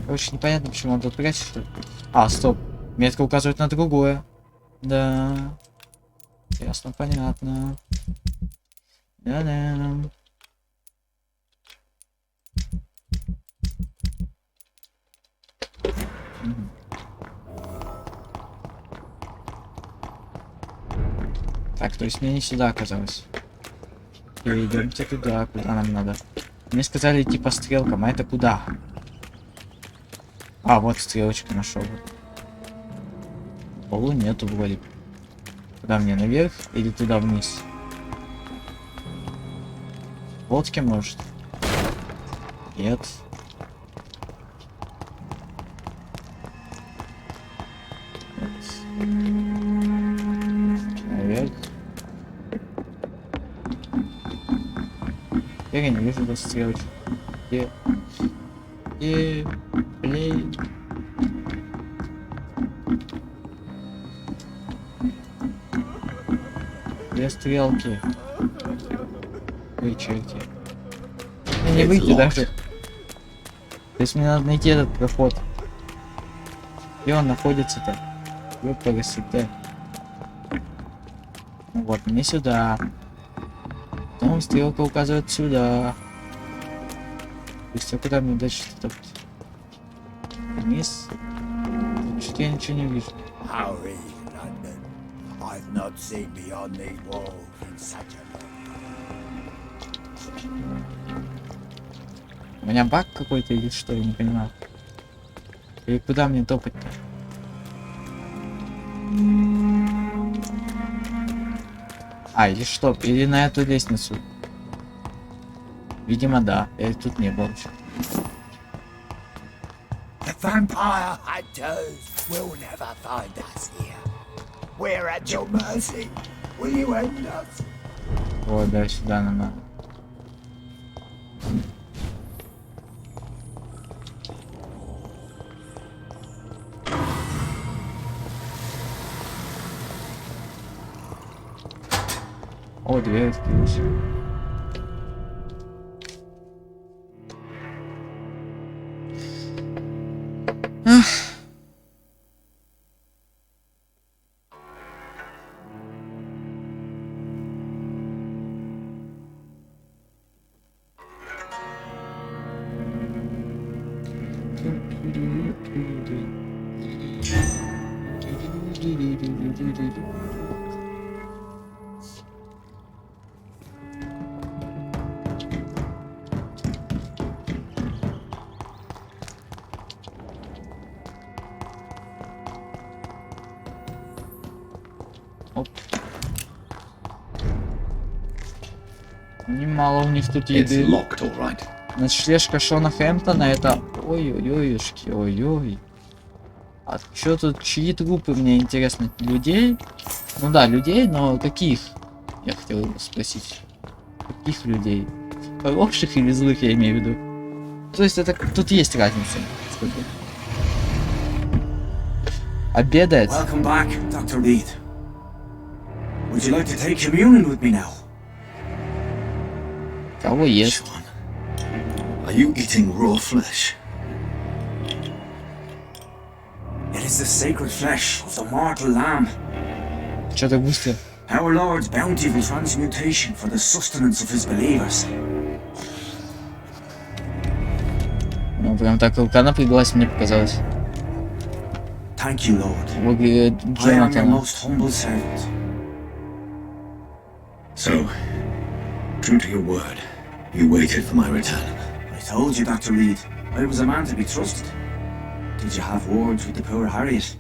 Короче, непонятно, почему он тут прячет, что ли. А, стоп. Метка указывает на другое. Да. Ясно, понятно. Да-да. Так, то есть мне не сюда оказалось. Идемте туда, куда нам надо. Мне сказали идти по стрелкам, а это куда? А, вот стрелочка нашел. Полу нету вроде. Куда мне, наверх или туда вниз? Водки, может? Нет. Наверх. Я не вижу до стрелочек. Блин. Две стрелки. Ой, черти. Не выйти даже. То есть мне надо найти этот проход. Где он находится-то? Ёпарасоте. Ну вот, мне сюда. Потом стрелка указывает сюда. То есть, а куда мне дальше что-то? Вниз? Что-то я ничего не вижу. I've not seen beyond these walls in such a long. У меня баг какой-то или что, я не понимаю. И куда мне топать-то? А, или что? Или на эту лестницу? Видимо, да. Я тут не был еще. The vampire hunters will never find us here. We're at your mercy. Will you end us? Вот, да, сюда нам надо. О, дверь открылась. Оп. Немало у них тут It's еды. locked, all right. Ночлежка Шона Хэмптона это... Ой-ой-ой-ошки, ой-ой. А чё тут, чьи трупы, мне интересно, людей? Ну да, людей, но каких? Я хотел спросить. Каких людей? Хороших или злых, я имею в виду. То есть это... Тут есть разница. Обедает. Welcome back, Dr. Reed. Would you like to take communion with me now? Кого ест? Sean, are you eating raw flesh? It is the sacred flesh of the mortal lamb, Чё так быстро? our Lord's bountiful transmutation for the sustenance of his believers. Ну, прям так рука напряглась, мне показалось. Thank you, Lord. Выглядит I am your Джонатан. most humble servant. So, true to your word, you waited for my return. I told you, Dr. Reed, I was a man to be trusted. Did you have words with the poor Harriet?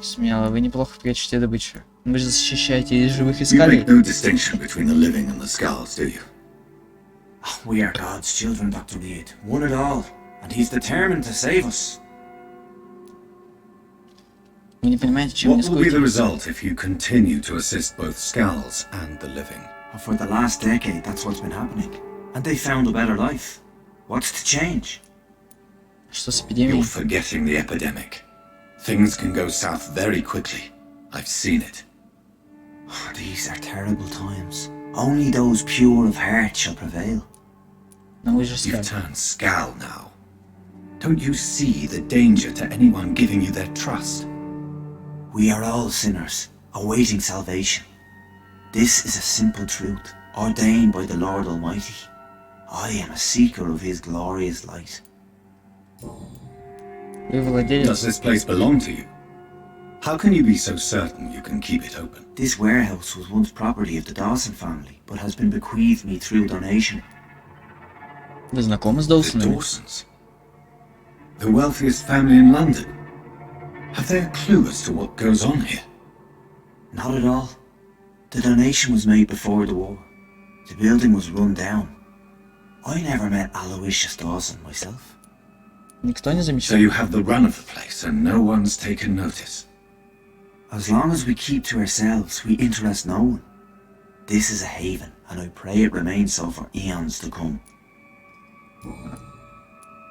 Смело, вы неплохо прячете добычу. Вы же защищаете и живых You искателей. make no distinction between the living and the skulls, do you? We are God's children, Dr. Reed, one and all, and he's determined to save us. Вы не понимаете, чем What will be the рискуете? result if you continue to assist both skulls and the living? For the last decade, that's what's been happening. And they found a better life. What's to change? Что с You're эпидемией? forgetting the epidemic. Things can go south very quickly. I've seen it. These are terrible times. Only those pure of heart shall prevail. Ну вы же You've сказали. turned Scal now. Don't you see the danger to anyone giving you their trust? We are all sinners, awaiting salvation. This is a simple truth, ordained by the Lord Almighty. I am a seeker of His glorious light. Вы владелец. Does this place belong to you? How can you be so certain you can keep it open? This warehouse was once property of the Dawson family, but has been bequeathed me through donation. Вы знакомы с The Доусонами? Dawsons. The wealthiest family in London. Have they a clue as to what goes on here? Not at all. The donation was made before the war. The building was run down. I never met Aloysius Dawson myself. Никто не So замечал? you have the run of the place and no one's taken notice. As long as we keep to ourselves, we interest no one. This is a haven, and I pray it remains so for eons to come.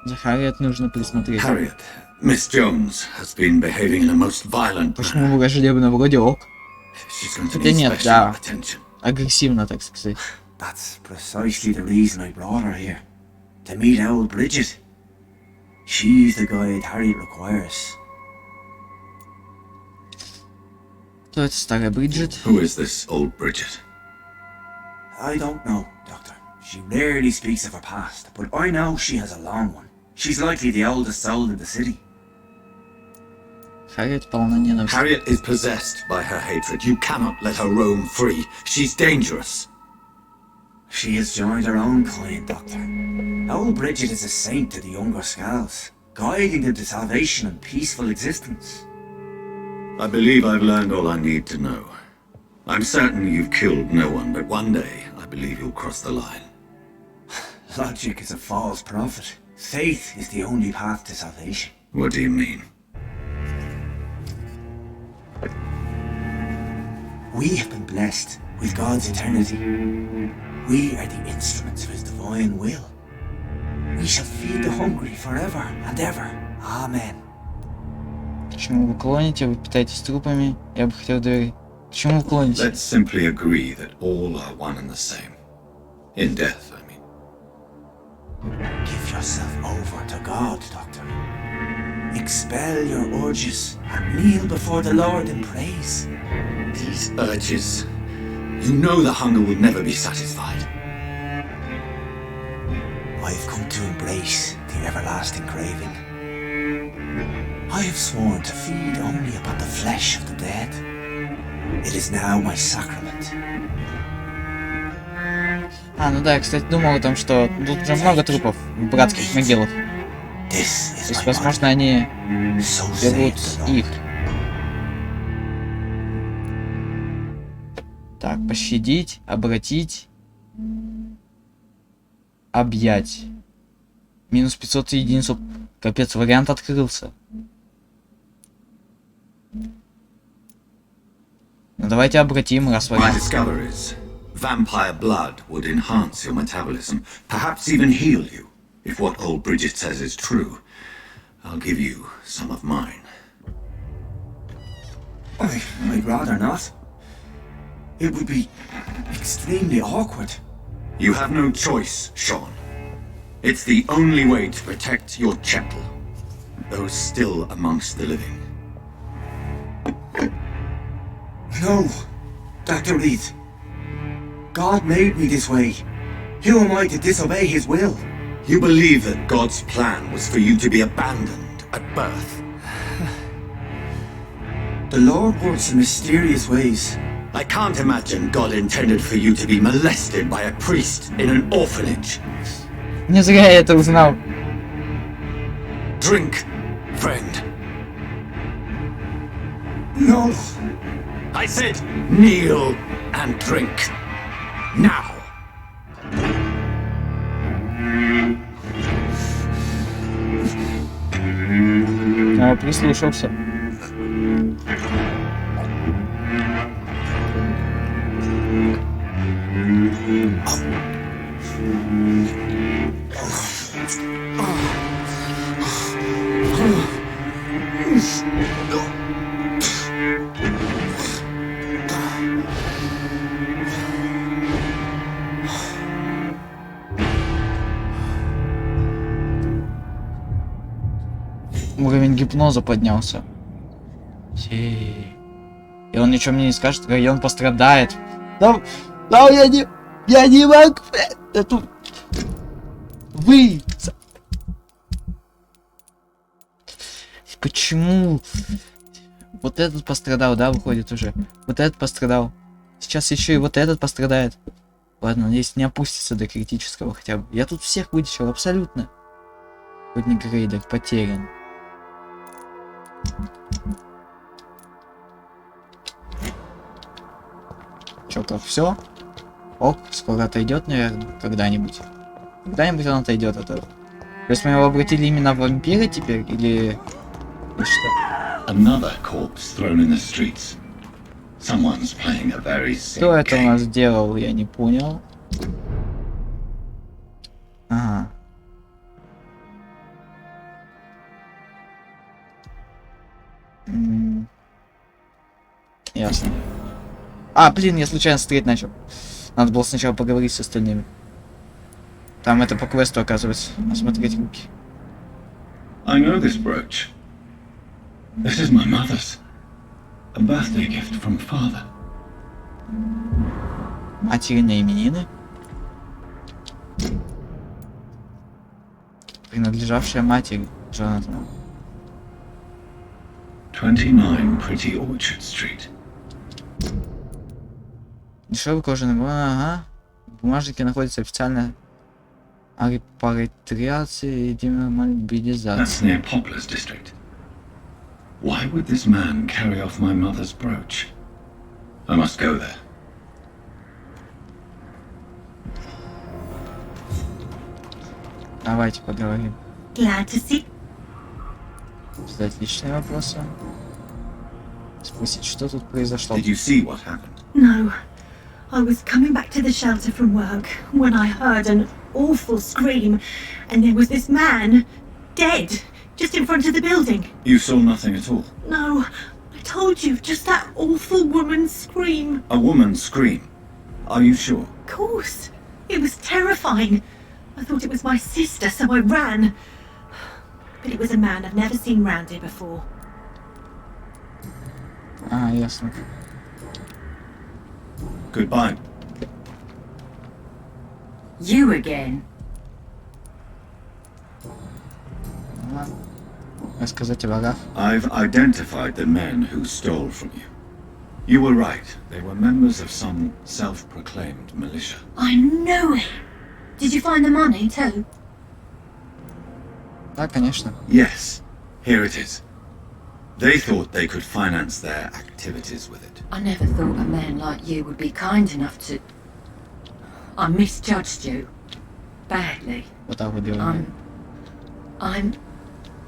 За Харриет нужно присмотреть. Harriet, Miss Jones has been behaving in a most violent Почему manner. вы желебно вроде ок? She's going to Да need нет, special да. attention. Агрессивно, так сказать. That's precisely the reason I brought her here. To meet old Bridget. She's the guide Harriet requires. Кто это старая Бриджит? Who is this old Bridget? I don't know, Doctor. She rarely speaks of her past, but I know she has a long one. She's likely the oldest soul in the city. Харриет полна ненависти. Harriet is possessed by her hatred. You cannot let her roam free. She's dangerous. She has joined her own kind, Doctor. Old Bridget is a saint to the younger Scals, guiding them to salvation and peaceful existence. I believe I've learned all I need to know. I'm certain you've killed no one, but one day I believe you'll cross the line. Logic is a false prophet. Faith is the only path to salvation. What do you mean? We have been blessed with God's eternity. We are the instruments of His divine will. We shall feed the hungry forever and ever. Amen. Почему вы клоните? Вы питаетесь трупами? Я бы хотел доверить. Почему вы клоните? Let's simply agree that all are one and the same. In death, I mean. Give yourself over to God, Doctor. Expel your urges and kneel before the Lord in praise. These urges. You know the hunger will never be satisfied. I've come to embrace the everlasting craving. I have sworn to feed only upon the flesh of the dead. It is now my sacrament. А, ну да, я, кстати, думал о том, что тут уже много трупов в братских могилах. То This is есть, my возможно, они body. So берут saith the Lord. их. Так, пощадить, обратить, объять. Минус 500 единиц. Капец, вариант открылся. Ну давайте обратим, раз My вариант. discoveries. Vampire blood would enhance your metabolism, perhaps even heal you. If what old Bridget says is true, I'll give you some of mine. I'd rather not. It would be extremely awkward. You have no choice, Sean. It's the only way to protect your chettle, those still amongst the living. No, Dr. Reed. God made me this way. Who am I to disobey His will? You believe that God's plan was for you to be abandoned at birth. The Lord works in mysterious ways. I can't imagine God intended for you to be molested by a priest in an orphanage. Не зря я это узнал. Drink, friend. No. I said kneel and drink. Now. А, прислушался. Уровень гипноза поднялся. И он ничего мне не скажет, район пострадает. Да, я не могу. Это... Вы... Почему? Вот этот пострадал, да, выходит уже. Вот этот пострадал. Сейчас еще и вот этот пострадает. Ладно, надеюсь, не опустится до критического хотя бы. Я тут всех вытащил, абсолютно. Хоть не грейдер, потерян. Чё, как все? Ок, скоро отойдет, наверное, когда-нибудь. Когда-нибудь он отойдет от этого. То есть мы его обратили именно в вампира теперь, или что? Another corpse thrown in the streets. Someone's playing a very sick Кто это у game. нас делал, я не понял. Ага. Ясно. А, блин, я случайно стрелять начал. Надо было сначала поговорить с остальными. Там это по квесту, оказывается. Осмотреть руки. I know this brooch. This is my mother's. A birthday gift from father. Матери на именины. Принадлежавшая матери Джонатана. 29 Pretty Orchard Street. Дешевый кожаный ага. В бумажнике находится официальная репатриация и That's демобилизация. near Poplar's district. Why would this man carry off my mother's brooch? I must go there. Давайте поговорим. Glad to see. Задать личные вопросы. Спросить, что тут произошло. Did you see what happened? No. I was coming back to the shelter from work when I heard an awful scream, and there was this man, dead, just in front of the building. You saw nothing at all. No, I told you, just that awful woman's scream. A woman scream. Are you sure? Of course. It was terrifying. I thought it was my sister, so I ran. But it was a man I've never seen round here before. А, ясно. Goodbye. You again? Рассказать о врагах. I've identified the men who stole from you. You were right. They were members of some self-proclaimed militia. I knew it! Did you find the money too? Да, конечно. Yes, here it is. They thought they could finance their activities with it. I never thought a man like you would be kind enough to... I misjudged you. Badly. Вот так вот делаем.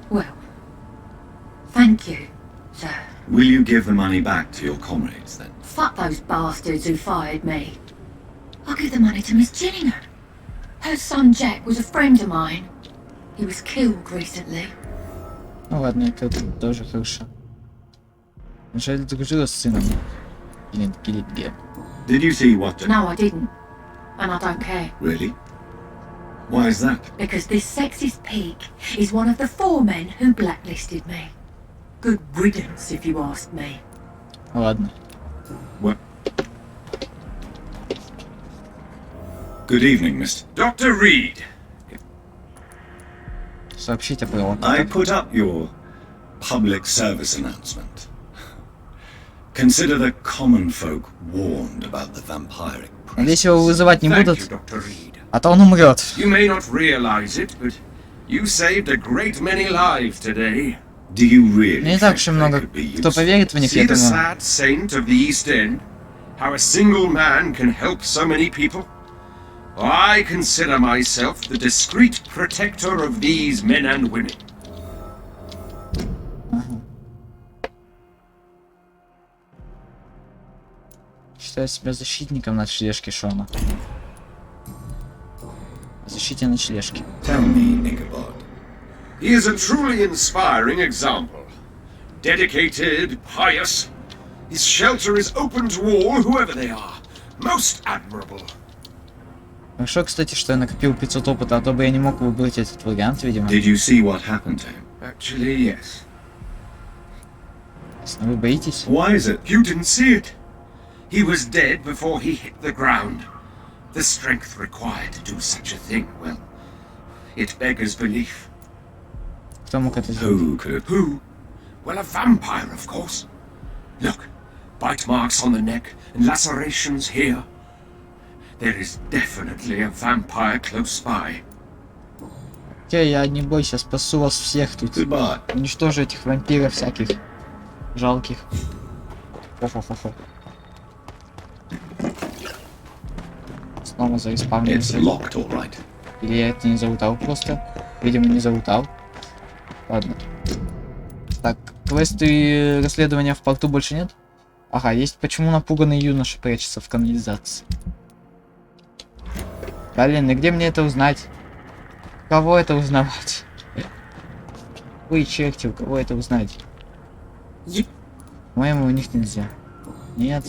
Well, thank you, sir. Will you give the money back to your comrades then? Fuck those bastards who fired me. I'll give the money to Miss Gillingham. Her son Jack was a friend of mine. He was killed recently. Ну ладно, это тоже хорошо. Неужели дружила с сыном? Или Гиллигем? Did you see what... No, I didn't. And I don't care. Really? Why is that? Because this sexist pig is one of the 4 men who blacklisted me. Good riddance, if you ask me. Ладно. What? Good evening, Mr. Dr. Reed, Сообщите про I put up your public service announcement. Consider the common folk warned about the vampiric Надеюсь, его вызывать не thank будут, you, Dr. Reed. а то он умрет. You may not realize it, but you saved a great many lives today. Do you really Не так think уж и they много, could be кто useful? поверит в них, See я the думаю. sad saint of the East End? How a single man can help so many people? I consider myself the discreet protector of these men and women. Считаю себя защитником ночлежки Шона. Защите ночлежки. Tell me, Ichabod. He is a truly inspiring example. Dedicated, pious. His shelter is open to all, whoever they are. Most admirable. Хорошо, кстати, что я накопил 500 опыта, а то бы я не мог выбрать этот вариант, видимо. Did you see what happened to him? Actually, yes. Вы боитесь? Why is it? You didn't see it. He was dead before he hit the ground. The strength required to do such a thing, well, it beggars belief. Кто мог это сделать? Who could have... Who? Well, a vampire, of course. Look, bite marks on the neck and lacerations here. There is definitely a vampire close by. Окей, я не бойся, спасу вас всех тут. Goodbye. Уничтожу этих вампиров всяких. Жалких. Фу-фу-фу-фу. Снова It's зареспавнился. locked, all right. Или я это не залутал просто? Видимо, не залутал. Ладно. Так, квесты расследования в порту больше нет? Ага, есть почему напуганный юноша прячется в канализации. Блин, и где мне это узнать? Кого это узнавать? Вы черти, у кого это узнать? По-моему, у них нельзя. Нет.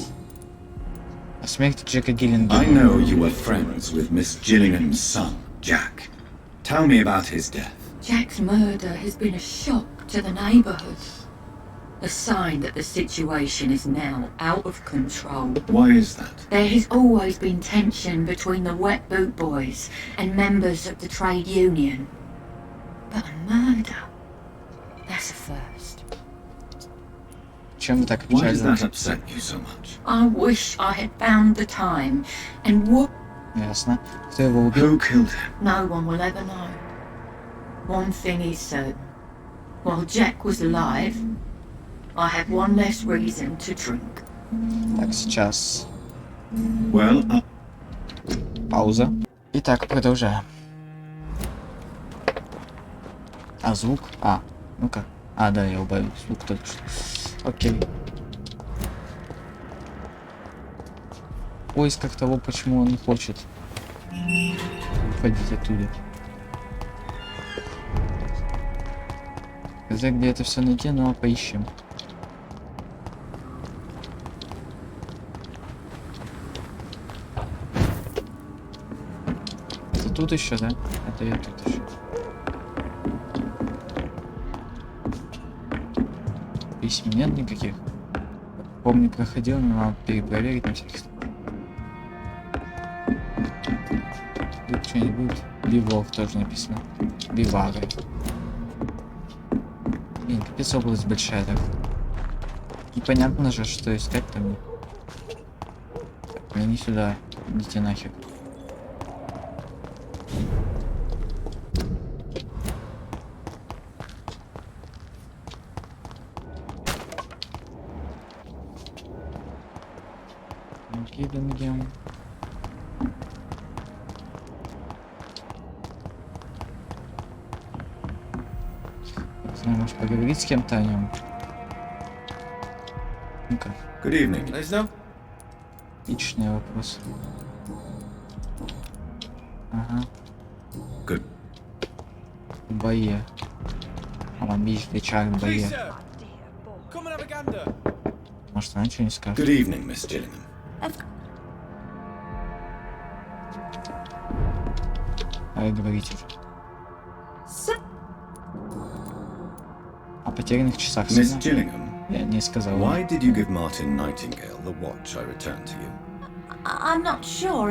О смерти Джека Гиллингема. I know you were friends with Miss Gillingham's son, Jack. Tell me about his death. Jack's murder has been a shock to the neighborhood. A sign that the situation is now out of control. Why is that? There has always been tension between the Wet Boot Boys and members of the trade union. But a murder? That's a first. Чем вы так Why does печально? that upset you so much? I wish I had found the time and what Ясно. Кто его убил? Who killed him? no one will ever know. One thing is certain. While Jack was alive, I had one less reason to drink. Так, сейчас. Well, Пауза. Итак, продолжаем. А, звук? А, ну-ка. А, да, я убавил звук только что. Окей. В поисках того, почему он не хочет уходить оттуда. Хз, где это все найти, но поищем. Это тут еще, да? Это я тут еще. Писем нет никаких. Помню, проходил, но надо перепроверить на всякий случай. Тут что-нибудь. Бивов тоже написано. Бивары. Блин, капец, область большая так. Непонятно же, что искать там. Так, мне не сюда. Идите нахер. Гиллингем. Не знаю, может поговорить с кем-то о нем. Ну-ка, good evening. There's no... личный вопрос. Ага. Good. В бое. А он видишь, вечер в бое. Lisa! Come and have a gander! Может, она ничего не скажет. Good evening, Miss Gillingham. А говорите уже. О потерянных часах Miss сына. Gillingham, Я не сказал. why did you give Martin Nightingale the watch I returned to you? I'm not sure.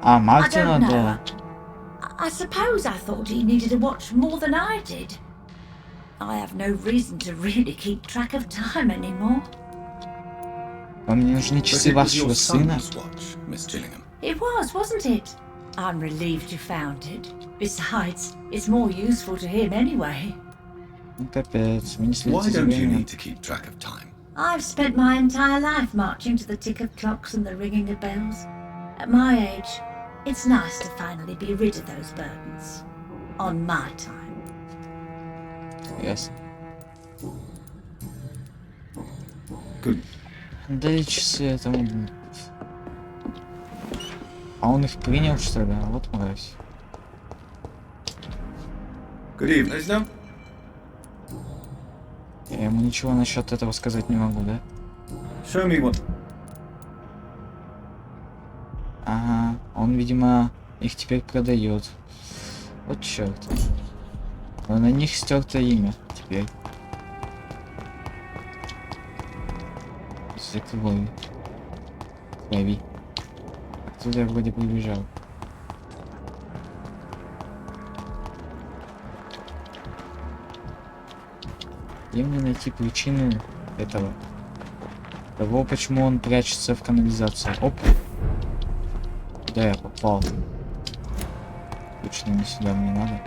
А, I Мартина, don't know. да. I suppose I thought he needed a watch more than I did. I have no reason to really keep track of time anymore. Вам не нужны But часы it was your вашего сына? son's watch, Miss Gillingham. It was, wasn't it? I'm relieved you found it. Besides, it's more useful to him anyway. Ну, капец, вы не Why следите за don't you временем. need to keep track of time? I've spent my entire life marching to the tick of clocks and the ringing of bells. At my age, it's nice to finally be rid of those burdens. On my time. Ясно. Good. Да и часы этому... А он их принял, что ли? А вот мразь. Good evening. There's no... Я ему ничего насчет этого сказать не могу, да? Show me what... Ага, он, видимо, их теперь продает. Вот черт. Но на них стерто имя теперь. Закрой. Крови. Отсюда я вроде побежал. Где мне найти причину этого? Того, почему он прячется в канализации. Оп. Куда я попал? Точно не сюда мне надо.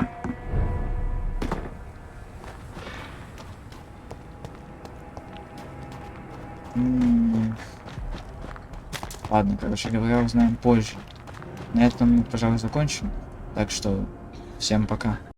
Ладно, короче говоря, узнаем позже. На этом мы, пожалуй, закончим. Так что всем пока.